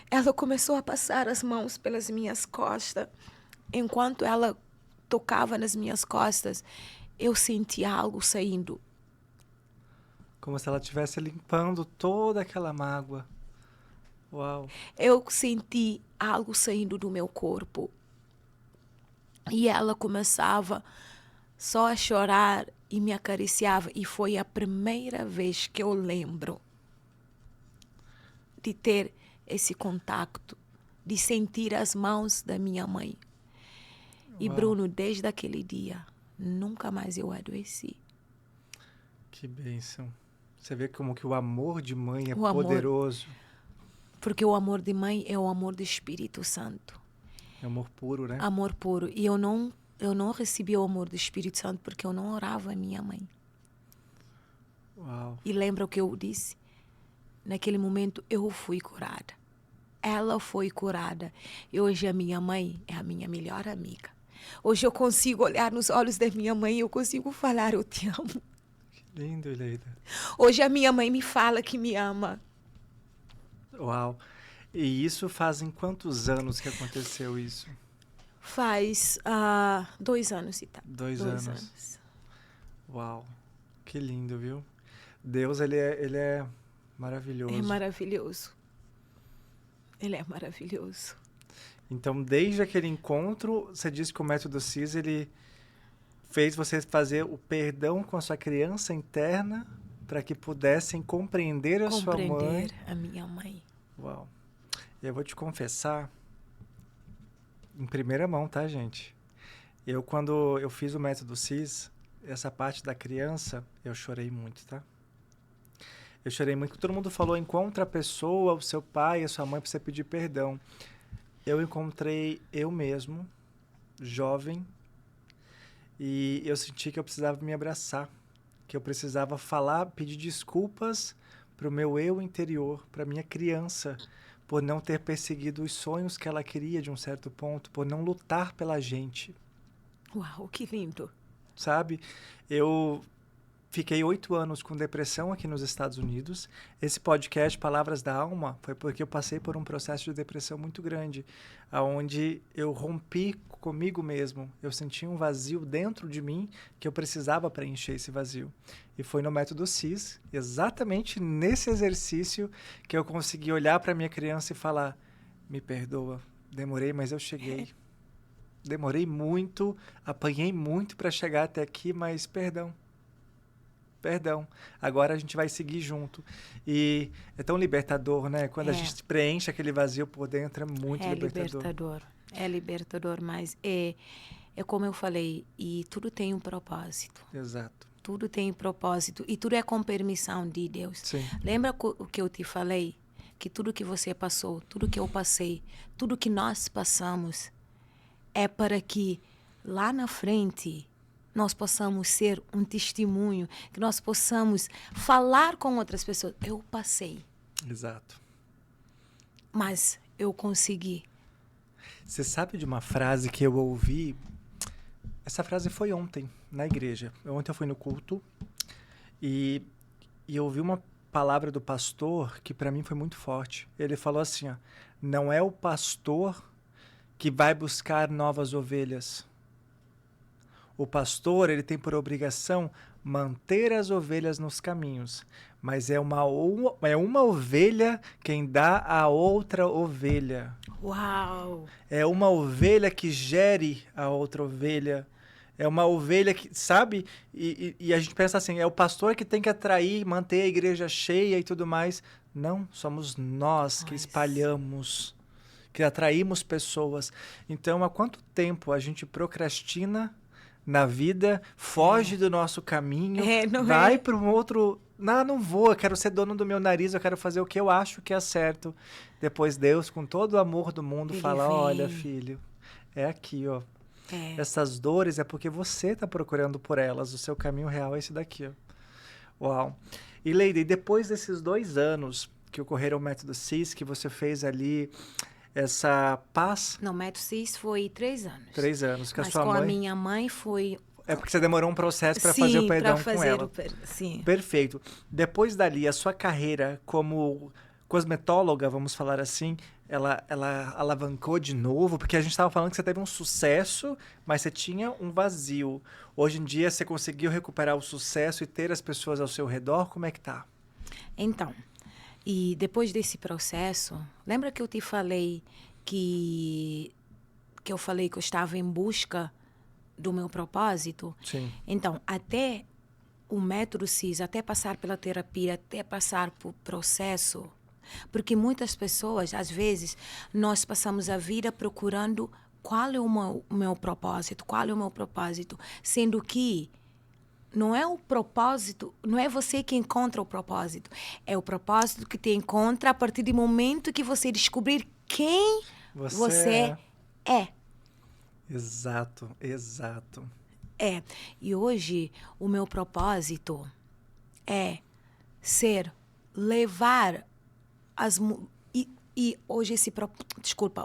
Ela começou a passar as mãos pelas minhas costas. Enquanto ela tocava nas minhas costas, eu sentia algo saindo. Como se ela estivesse limpando toda aquela mágoa. Uau. Eu senti algo saindo do meu corpo. E ela começava só a chorar e me acariciava. E foi a primeira vez que eu lembro de ter esse contato, de sentir as mãos da minha mãe. E Uau. Bruno, desde aquele dia, nunca mais eu adoeci. Que bênção. Você vê como que o amor de mãe é O amor. poderoso. Porque o amor de mãe é o amor do Espírito Santo. É amor puro, né? Amor puro. E eu não recebi o amor do Espírito Santo porque eu não orava a minha mãe. Uau. E lembra o que eu disse? Naquele momento eu fui curada. Ela foi curada. E hoje a minha mãe é a minha melhor amiga. Hoje eu consigo olhar nos olhos da minha mãe e eu consigo falar, eu te amo. Que lindo, Ileida. Hoje a minha mãe me fala que me ama. Uau. E isso fazem quantos anos que aconteceu isso? Faz 2 anos e tal. 2 anos. Uau. Que lindo, viu? Deus, ele é maravilhoso. É maravilhoso. Ele é maravilhoso. Então, desde aquele encontro, você disse que o método CIS, ele fez você fazer o perdão com a sua criança interna para que pudessem compreender a sua mãe. Compreender a minha mãe. Uau. Eu vou te confessar, em primeira mão, tá, gente? Quando eu fiz o método CIS, essa parte da criança, eu chorei muito, tá? Eu chorei muito. Todo mundo falou, encontra a pessoa, o seu pai, a sua mãe, para você pedir perdão. Eu encontrei eu mesmo, jovem, e eu senti que eu precisava me abraçar, que eu precisava falar, pedir desculpas para o meu eu interior, para minha criança, por não ter perseguido os sonhos que ela queria de um certo ponto, por não lutar pela gente. Uau, que lindo. Sabe? Eu fiquei 8 anos com depressão aqui nos Estados Unidos. Esse podcast, Palavras da Alma, foi porque eu passei por um processo de depressão muito grande, onde eu rompi comigo mesmo. Eu senti um vazio dentro de mim que eu precisava preencher esse vazio. E foi no método CIS, exatamente nesse exercício, que eu consegui olhar para minha criança e falar, me perdoa, demorei, mas eu cheguei. Demorei muito, apanhei muito para chegar até aqui, mas perdão. Perdão. Agora a gente vai seguir junto. E é tão libertador, né? Quando a gente preenche aquele vazio por dentro, é muito libertador. É libertador, mas é como eu falei, e tudo tem um propósito. Exato. Tudo tem um propósito e tudo é com permissão de Deus. Sim. Lembra o que eu te falei? Que tudo que você passou, tudo que eu passei, tudo que nós passamos é para que lá na frente nós possamos ser um testemunho, que nós possamos falar com outras pessoas. Eu passei. Exato. Mas eu consegui. Você sabe de uma frase que eu ouvi? Essa frase foi ontem, na igreja. Ontem eu fui no culto e eu ouvi uma palavra do pastor que para mim foi muito forte. Ele falou assim, ó, não é o pastor que vai buscar novas ovelhas. O pastor, ele tem por obrigação manter as ovelhas nos caminhos, mas é uma ovelha quem dá a outra ovelha. Uau! É uma ovelha que gere a outra ovelha. É uma ovelha que, sabe? E a gente pensa assim, é o pastor que tem que atrair, manter a igreja cheia e tudo mais. Não, somos nós que espalhamos, que atraímos pessoas. Então, há quanto tempo a gente procrastina na vida, foge do nosso caminho, vai para um outro... Não vou, eu quero ser dono do meu nariz, eu quero fazer o que eu acho que é certo. Depois Deus, com todo o amor do mundo, fala, olha, filho, é aqui, ó. Essas dores é porque você está procurando por elas, o seu caminho real é esse daqui, ó. Uau. E Leida, depois desses 2 anos que ocorreram o método CIS, que você fez ali essa paz... Não, o método CIS foi 3 anos. 3 anos, que a sua mãe... mãe... Mas com a minha mãe foi É porque você demorou um processo para fazer o perdão com ela. Sim. Perfeito. Depois dali, a sua carreira como cosmetóloga, vamos falar assim, ela alavancou de novo? Porque a gente estava falando que você teve um sucesso, mas você tinha um vazio. Hoje em dia, você conseguiu recuperar o sucesso e ter as pessoas ao seu redor? Como é que tá? Então, e depois desse processo, lembra que eu te falei que eu falei que eu estava em busca do meu propósito? Sim. Então, até o método CIS, até passar pela terapia, até passar por processo, porque muitas pessoas, às vezes, nós passamos a vida procurando qual é o meu propósito, sendo que não é o propósito, não é você que encontra o propósito, é o propósito que te encontra a partir do momento que você descobrir quem você é. Exato, exato. É. E hoje o meu propósito é levar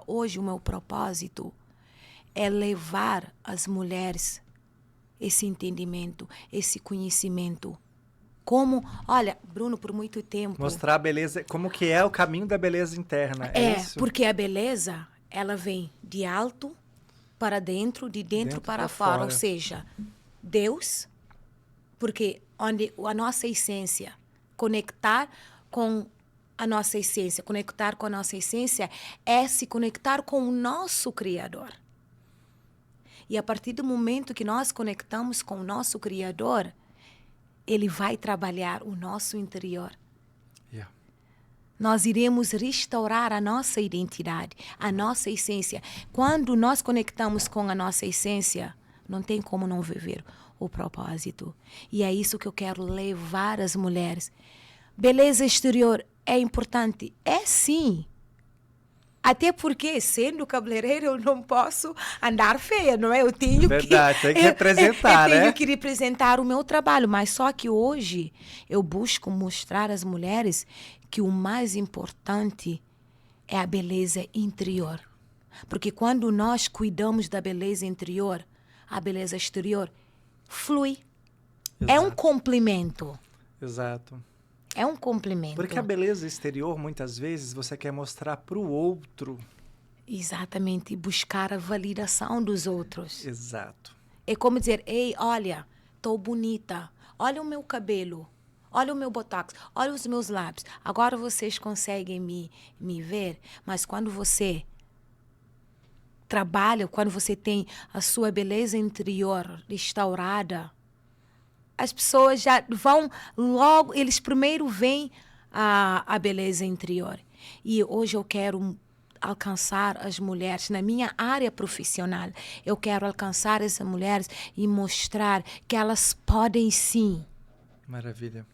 hoje o meu propósito é levar as mulheres esse entendimento, esse conhecimento. Como, olha, Bruno, por muito tempo... Mostrar a beleza, como que é o caminho da beleza interna, é isso? Porque a beleza, ela vem de alto para dentro, de dentro para fora. Ou seja, Deus, porque onde a nossa essência, conectar com a nossa essência é se conectar com o nosso Criador. E a partir do momento que nós conectamos com o nosso Criador, Ele vai trabalhar o nosso interior. Yeah. Nós iremos restaurar a nossa identidade, a nossa essência. Quando nós conectamos com a nossa essência, não tem como não viver o propósito. E é isso que eu quero levar as mulheres. Beleza exterior é importante? É sim. Até porque, sendo cabeleireira, eu não posso andar feia, não é? Eu tenho tem que representar, né? Eu tenho que representar o meu trabalho. Mas só que hoje eu busco mostrar às mulheres que o mais importante é a beleza interior. Porque quando nós cuidamos da beleza interior, a beleza exterior flui. Exato. É um complemento. Exato. É um complemento. Porque a beleza exterior, muitas vezes, você quer mostrar para o outro. Exatamente. Buscar a validação dos outros. Exato. É como dizer, ei, olha, estou bonita. Olha o meu cabelo. Olha o meu botox. Olha os meus lábios. Agora vocês conseguem me ver. Mas quando você trabalha, quando você tem a sua beleza interior restaurada, as pessoas já vão logo, eles primeiro veem a beleza interior. E hoje eu quero alcançar as mulheres na minha área profissional. Eu quero alcançar essas mulheres e mostrar que elas podem sim. Maravilha.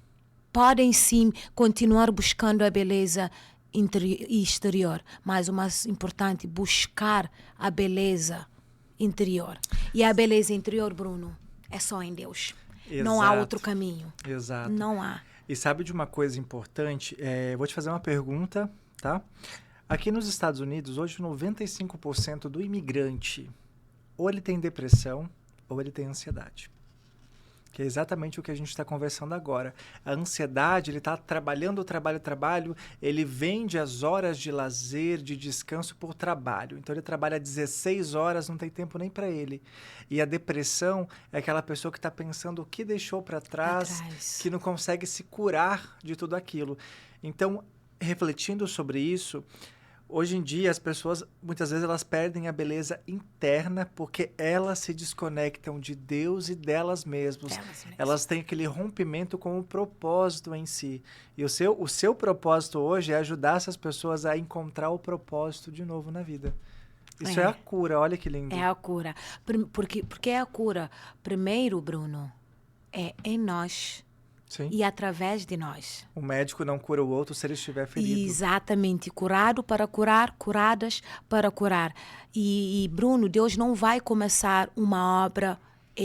Podem sim continuar buscando a beleza e exterior. Mas o mais importante, buscar a beleza interior. E a beleza interior, Bruno, é só em Deus. Exato. Não há outro caminho. Exato. Não há. E sabe de uma coisa importante? Vou te fazer uma pergunta, tá? Aqui nos Estados Unidos, hoje 95% do imigrante ou ele tem depressão ou ele tem ansiedade. Que é exatamente o que a gente está conversando agora. A ansiedade, ele está trabalhando, trabalho, ele vende as horas de lazer, de descanso por trabalho. Então, ele trabalha 16 horas, não tem tempo nem para ele. E a depressão é aquela pessoa que está pensando o que deixou para trás, que não consegue se curar de tudo aquilo. Então, refletindo sobre isso, hoje em dia, as pessoas, muitas vezes, elas perdem a beleza interna porque elas se desconectam de Deus e delas mesmas. Elas têm aquele rompimento com o propósito em si. E o seu propósito hoje é ajudar essas pessoas a encontrar o propósito de novo na vida. Isso é a cura, olha que lindo. É a cura. Porque é a cura. Primeiro, Bruno, é em nós. Sim. E através de nós. O médico não cura o outro se ele estiver ferido. Exatamente. Curado para curar, curadas para curar. E Bruno, Deus não vai começar uma obra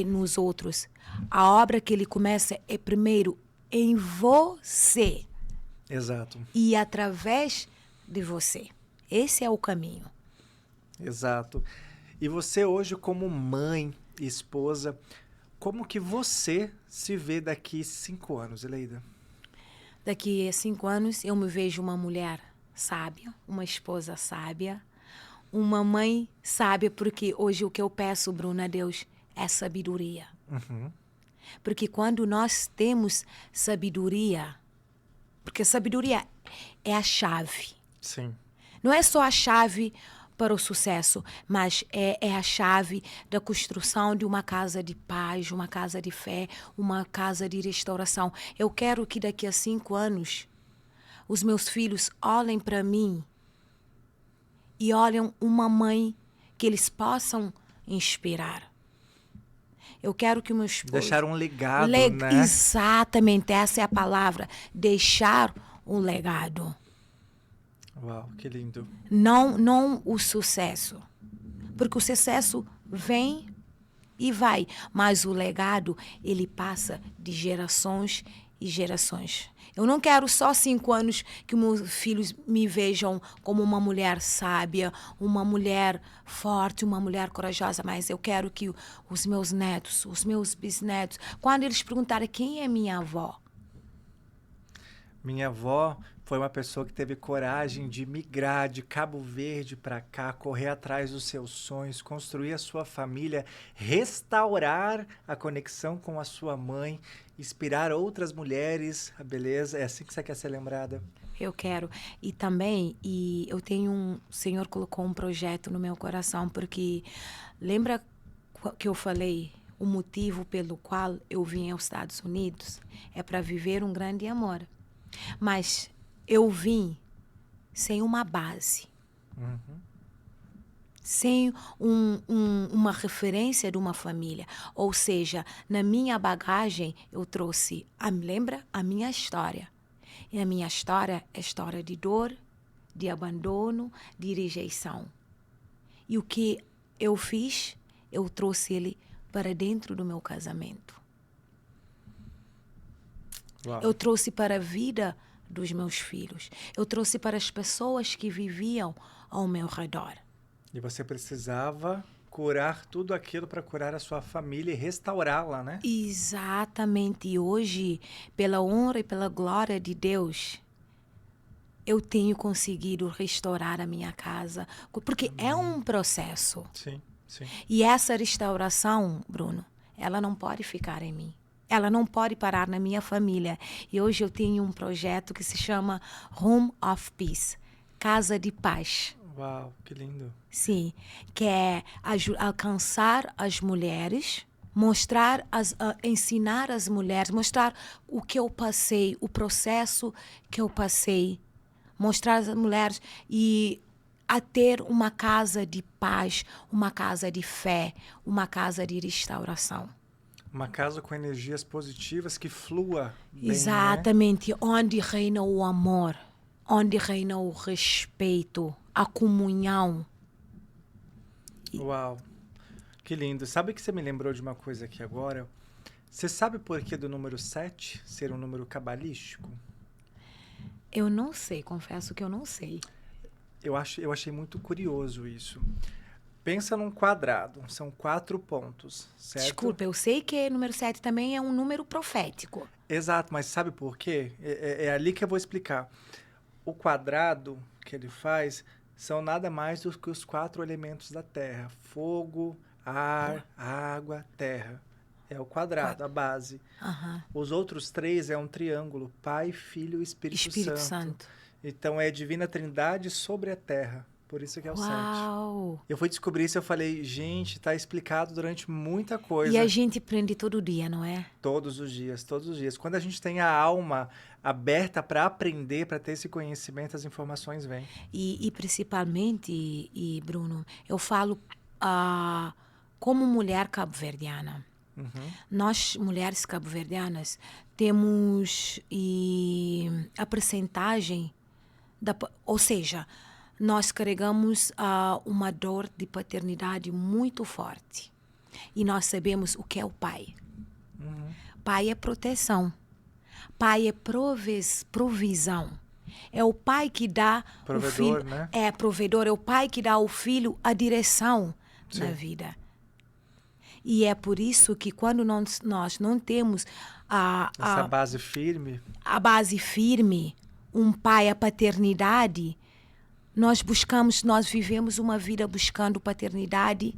nos outros. A obra que Ele começa é primeiro em você. Exato. E através de você. Esse é o caminho. Exato. E você hoje como mãe e esposa, como que você se vê daqui 5 anos, Eleida? Daqui a 5 anos, eu me vejo uma mulher sábia, uma esposa sábia, uma mãe sábia, porque hoje o que eu peço, Bruna, a Deus, é sabedoria. Porque quando nós temos sabedoria, porque sabedoria é a chave. Sim. Não é só a chave para o sucesso, mas é a chave da construção de uma casa de paz, uma casa de fé, uma casa de restauração. Eu quero que daqui a 5 anos os meus filhos olhem para mim e olhem uma mãe que eles possam inspirar. Eu quero que meus esposos... Deixar um legado, né? Exatamente, essa é a palavra. Deixar um legado. Uau, que lindo. Não o sucesso. Porque o sucesso vem e vai. Mas o legado, ele passa de gerações e gerações. Eu não quero só 5 anos que meus filhos me vejam como uma mulher sábia, uma mulher forte, uma mulher corajosa, mas eu quero que os meus netos, os meus bisnetos, quando eles perguntarem quem é minha avó, Minha avó foi uma pessoa que teve coragem de migrar de Cabo Verde para cá, correr atrás dos seus sonhos, construir a sua família, restaurar a conexão com a sua mãe, inspirar outras mulheres. A beleza, é assim que você quer ser lembrada? eu quero. E também, eu tenho o Senhor colocou um projeto no meu coração, porque lembra que eu falei, o motivo pelo qual eu vim aos Estados Unidos é para viver um grande amor. Mas eu vim sem uma base, sem uma referência de uma família. Ou seja, na minha bagagem eu trouxe, lembra? A minha história. E a minha história é história de dor, de abandono, de rejeição. E o que eu fiz, eu trouxe ele para dentro do meu casamento. Uau. Eu trouxe para a vida dos meus filhos. Eu trouxe para as pessoas que viviam ao meu redor. E você precisava curar tudo aquilo para curar a sua família e restaurá-la, né? Exatamente. E hoje, pela honra e pela glória de Deus, eu tenho conseguido restaurar a minha casa. Porque é um processo. Sim, sim. E essa restauração, Bruno, ela não pode ficar em mim. Ela não pode parar na minha família. E hoje eu tenho um projeto que se chama Home of Peace, Casa de Paz. Uau, que lindo. Sim, que é alcançar as mulheres, ensinar as mulheres, mostrar o que eu passei, o processo que eu passei, mostrar às mulheres e a ter uma casa de paz, uma casa de fé, uma casa de restauração. Uma casa com energias positivas que flua bem, Exatamente, né? onde reina o amor, onde reina o respeito, a comunhão. Uau, que lindo. Sabe que você me lembrou de uma coisa aqui agora? Você sabe por que do número 7 ser um número cabalístico? Eu não sei, confesso que eu não sei. Eu achei muito curioso isso. Pensa num quadrado, são 4 pontos, certo? Desculpa, eu sei que número 7 também é um número profético. Exato, mas sabe por quê? É ali que eu vou explicar. O quadrado que ele faz são nada mais do que os 4 elementos da Terra. Fogo, ar, água, terra. É o quadrado, a base. Os outros 3 é um triângulo, Pai, Filho e Espírito Santo. Então é Divina Trindade sobre a Terra. Por isso que é o 7. Eu fui descobrir isso e eu falei, gente, tá explicado durante muita coisa. E a gente aprende todo dia, não é? Todos os dias, todos os dias. Quando a gente tem a alma aberta para aprender, para ter esse conhecimento, as informações vêm. E principalmente, Bruno, eu falo como mulher cabo-verdiana. Nós, mulheres cabo-verdianas, temos a percentagem, ou seja, nós carregamos uma dor de paternidade muito forte. E nós sabemos o que é o pai. Pai é proteção. Pai é provisão. É o pai que dá provedor, o filho. Né? É provedor, é o pai que dá ao filho a direção na vida. E é por isso que quando nós não temos Essa base firme. a base firme, um pai, a paternidade, nós vivemos uma vida buscando paternidade.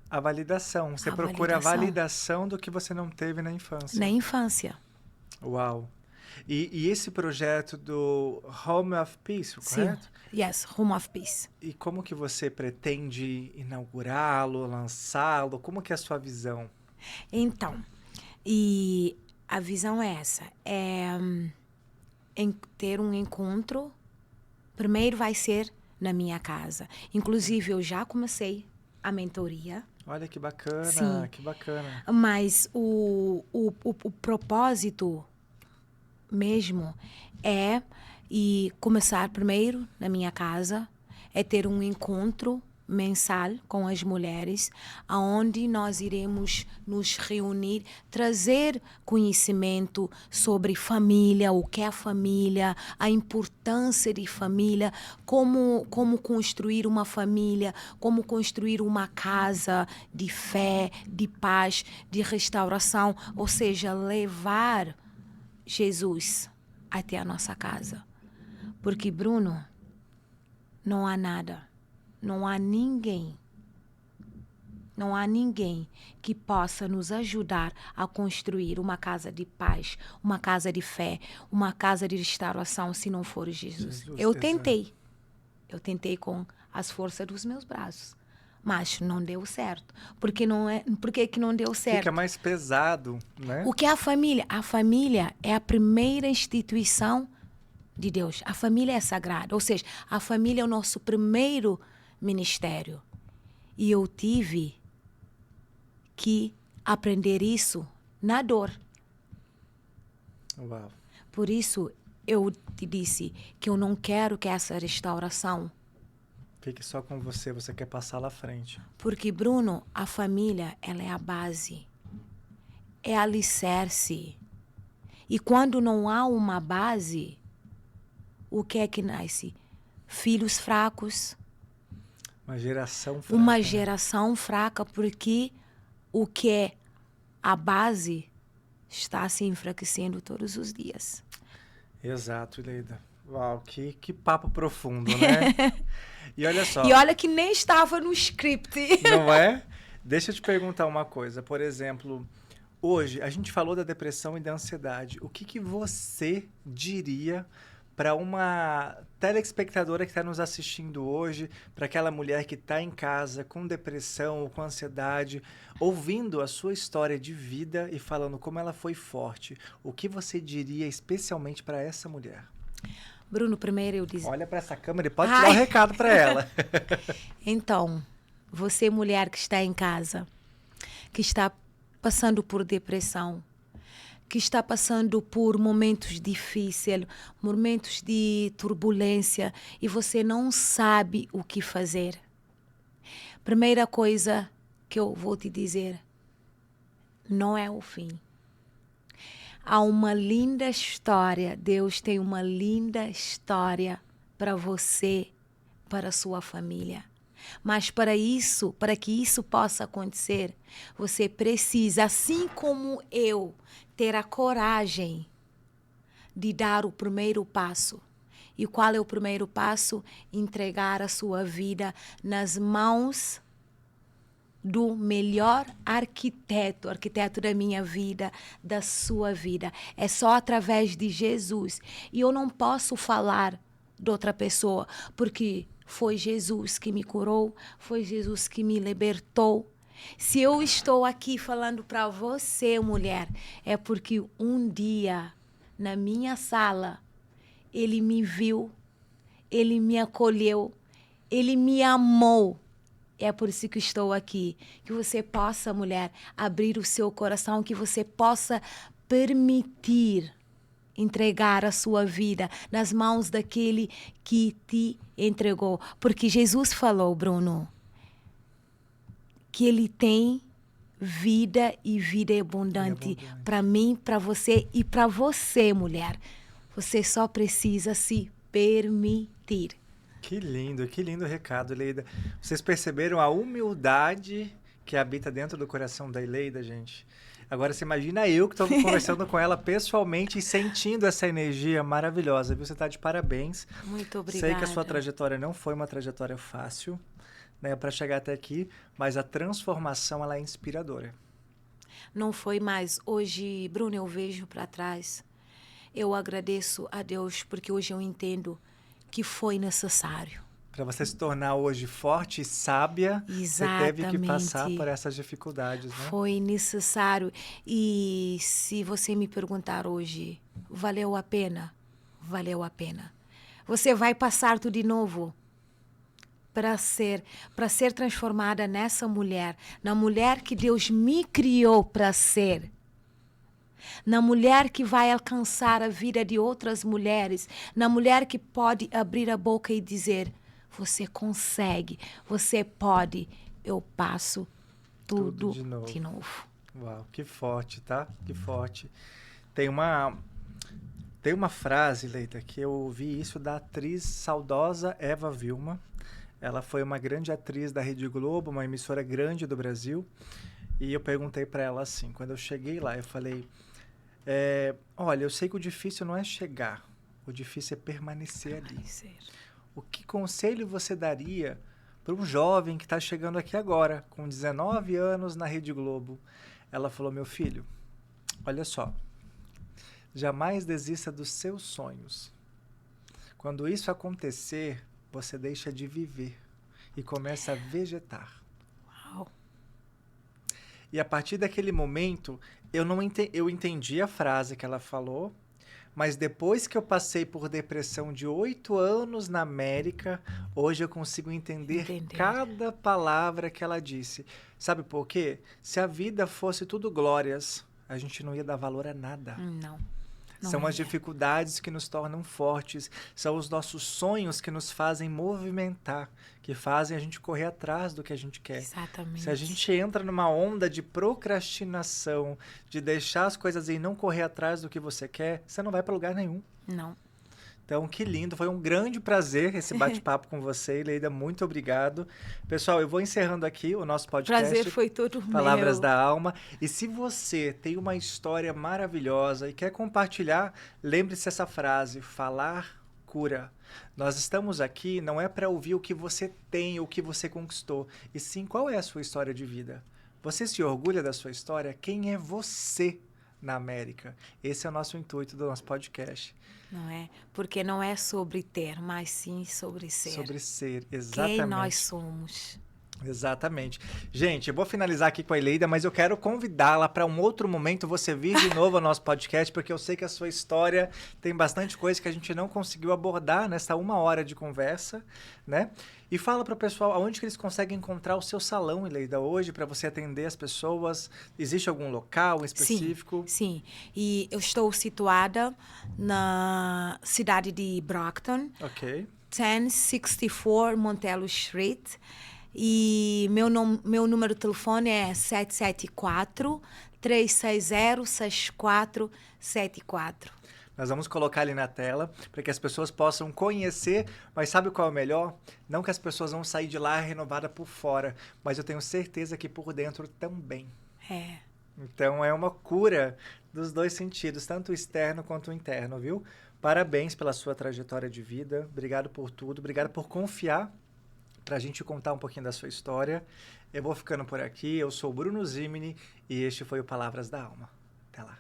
A validação. Você procura a validação do que você não teve na infância. Na infância. Uau. E esse projeto do Home of Peace, correto? Sim. Yes, Home of Peace. E como que você pretende inaugurá-lo, lançá-lo? Como que é a sua visão? Então, e a visão é essa. Ter um encontro. Primeiro vai ser na minha casa. Inclusive, eu já comecei a mentoria. Olha que bacana, Sim. que bacana. Mas o propósito mesmo é começar primeiro na minha casa, é ter um encontro mensal com as mulheres, onde nós iremos nos reunir, trazer conhecimento sobre família, o que é a família, a importância de família, como construir uma família, como construir uma casa de fé, de paz, de restauração, ou seja, levar Jesus até a nossa casa. Porque, Bruno, não há nada. Não há ninguém que possa nos ajudar a construir uma casa de paz, uma casa de fé, uma casa de restauração, se não for Jesus. Eu tentei com as forças dos meus braços, mas não deu certo. Por que que não deu certo? Fica mais pesado, né? O que é a família? A família é a primeira instituição de Deus. A família é sagrada, ou seja, a família é o nosso primeiro ministério. E eu tive que aprender isso na dor. Uau. Por isso, eu te disse que eu não quero que essa restauração fique só com você, você quer passar lá à frente. Porque, Bruno, a família, ela é a base. É alicerce. E quando não há uma base, o que é que nasce? Filhos fracos. Uma geração fraca. Uma geração fraca, porque o que é a base está se enfraquecendo todos os dias. Exato, Ileida. Uau, que papo profundo, né? E olha só. E olha que nem estava no script. Não é? Deixa eu te perguntar uma coisa. Por exemplo, hoje a gente falou da depressão e da ansiedade. O que você diria para uma telespectadora que está nos assistindo hoje, para aquela mulher que está em casa com depressão ou com ansiedade, ouvindo a sua história de vida e falando como ela foi forte? O que você diria especialmente para essa mulher? Bruno, primeiro eu disse... Olha para essa câmera e pode dar um recado para ela. Então, você mulher que está em casa, que está passando por depressão, que está passando por momentos difíceis, momentos de turbulência e você não sabe o que fazer. Primeira coisa que eu vou te dizer, não é o fim. Há uma linda história, Deus tem uma linda história para você, para a sua família. Mas para que isso possa acontecer, você precisa, assim como eu, ter a coragem de dar o primeiro passo. E qual é o primeiro passo? Entregar a sua vida nas mãos do melhor arquiteto da minha vida, da sua vida. É só através de Jesus. E eu não posso falar de outra pessoa, porque foi Jesus que me curou, foi Jesus que me libertou. Se eu estou aqui falando para você, mulher, é porque um dia, na minha sala, ele me viu, ele me acolheu, ele me amou. É por isso que estou aqui. Que você possa, mulher, abrir o seu coração, que você possa permitir entregar a sua vida nas mãos daquele que te entregou. Porque Jesus falou, Bruno, que ele tem vida e vida abundante para mim, para você e para você, mulher. Você só precisa se permitir. Que lindo recado, Leida. Vocês perceberam a humildade que habita dentro do coração da Ileida, gente. Agora, você imagina eu que estou conversando com ela pessoalmente e sentindo essa energia maravilhosa, viu? Você está de parabéns. Muito obrigada. Sei que a sua trajetória não foi uma trajetória fácil, né, para chegar até aqui, mas a transformação, ela é inspiradora. Não foi mais. Hoje, Bruno, eu vejo para trás. Eu agradeço a Deus porque hoje eu entendo que foi necessário. Para você se tornar hoje forte e sábia, você teve que passar por essas dificuldades, né? Foi necessário. E se você me perguntar hoje, valeu a pena? Valeu a pena. Você vai passar tudo de novo para ser transformada nessa mulher, na mulher que Deus me criou para ser. Na mulher que vai alcançar a vida de outras mulheres, na mulher que pode abrir a boca e dizer: você consegue, você pode, eu passo tudo de novo. Uau, que forte, tá? Que forte. Tem uma frase, Leita, que eu ouvi isso da atriz saudosa Eva Vilma. Ela foi uma grande atriz da Rede Globo, uma emissora grande do Brasil. E eu perguntei para ela assim, quando eu cheguei lá, eu falei: olha, eu sei que o difícil não é chegar, o difícil é permanecer ali. O que conselho você daria para um jovem que está chegando aqui agora, com 19 anos na Rede Globo? Ela falou: meu filho, olha só, jamais desista dos seus sonhos. Quando isso acontecer, você deixa de viver e começa a vegetar. Uau. E a partir daquele momento, eu entendi a frase que ela falou, mas depois que eu passei por depressão de 8 anos na América, hoje eu consigo entender cada palavra que ela disse. Sabe por quê? Se a vida fosse tudo glórias, a gente não ia dar valor a nada. Não. São as dificuldades que nos tornam fortes, são os nossos sonhos que nos fazem movimentar, que fazem a gente correr atrás do que a gente quer. Exatamente. Se a gente entra numa onda de procrastinação, de deixar as coisas e não correr atrás do que você quer, você não vai para lugar nenhum. Não. Então, que lindo. Foi um grande prazer esse bate-papo com você, Ileida. Muito obrigado. Pessoal, eu vou encerrando aqui o nosso podcast. Prazer foi todo meu. Palavras da Alma. E se você tem uma história maravilhosa e quer compartilhar, lembre-se dessa frase: falar cura. Nós estamos aqui não é para ouvir o que você tem, o que você conquistou, e sim qual é a sua história de vida. Você se orgulha da sua história? Quem é você na América? Esse é o nosso intuito do nosso podcast. Não é? Porque não é sobre ter, mas sim sobre ser. Sobre ser, exatamente. Quem nós somos. Exatamente. Gente, eu vou finalizar aqui com a Ileida, mas eu quero convidá-la para um outro momento você vir de novo ao nosso podcast, porque eu sei que a sua história tem bastante coisa que a gente não conseguiu abordar nessa 1 hora de conversa, né? E fala para o pessoal aonde que eles conseguem encontrar o seu salão, Ileida, hoje, para você atender as pessoas. Existe algum local específico? Sim. E eu estou situada na cidade de Brockton. Ok. 1064 Montello Street. E meu número de telefone é 774-360-6474. Nós vamos colocar ali na tela para que as pessoas possam conhecer, mas sabe qual é o melhor? Não que as pessoas vão sair de lá renovadas por fora, mas eu tenho certeza que por dentro também. É. Então é uma cura dos dois sentidos, tanto o externo quanto o interno, viu? Parabéns pela sua trajetória de vida, obrigado por tudo, obrigado por confiar para a gente contar um pouquinho da sua história. Eu vou ficando por aqui, eu sou o Bruno Zimini e este foi o Palavras da Alma. Até lá.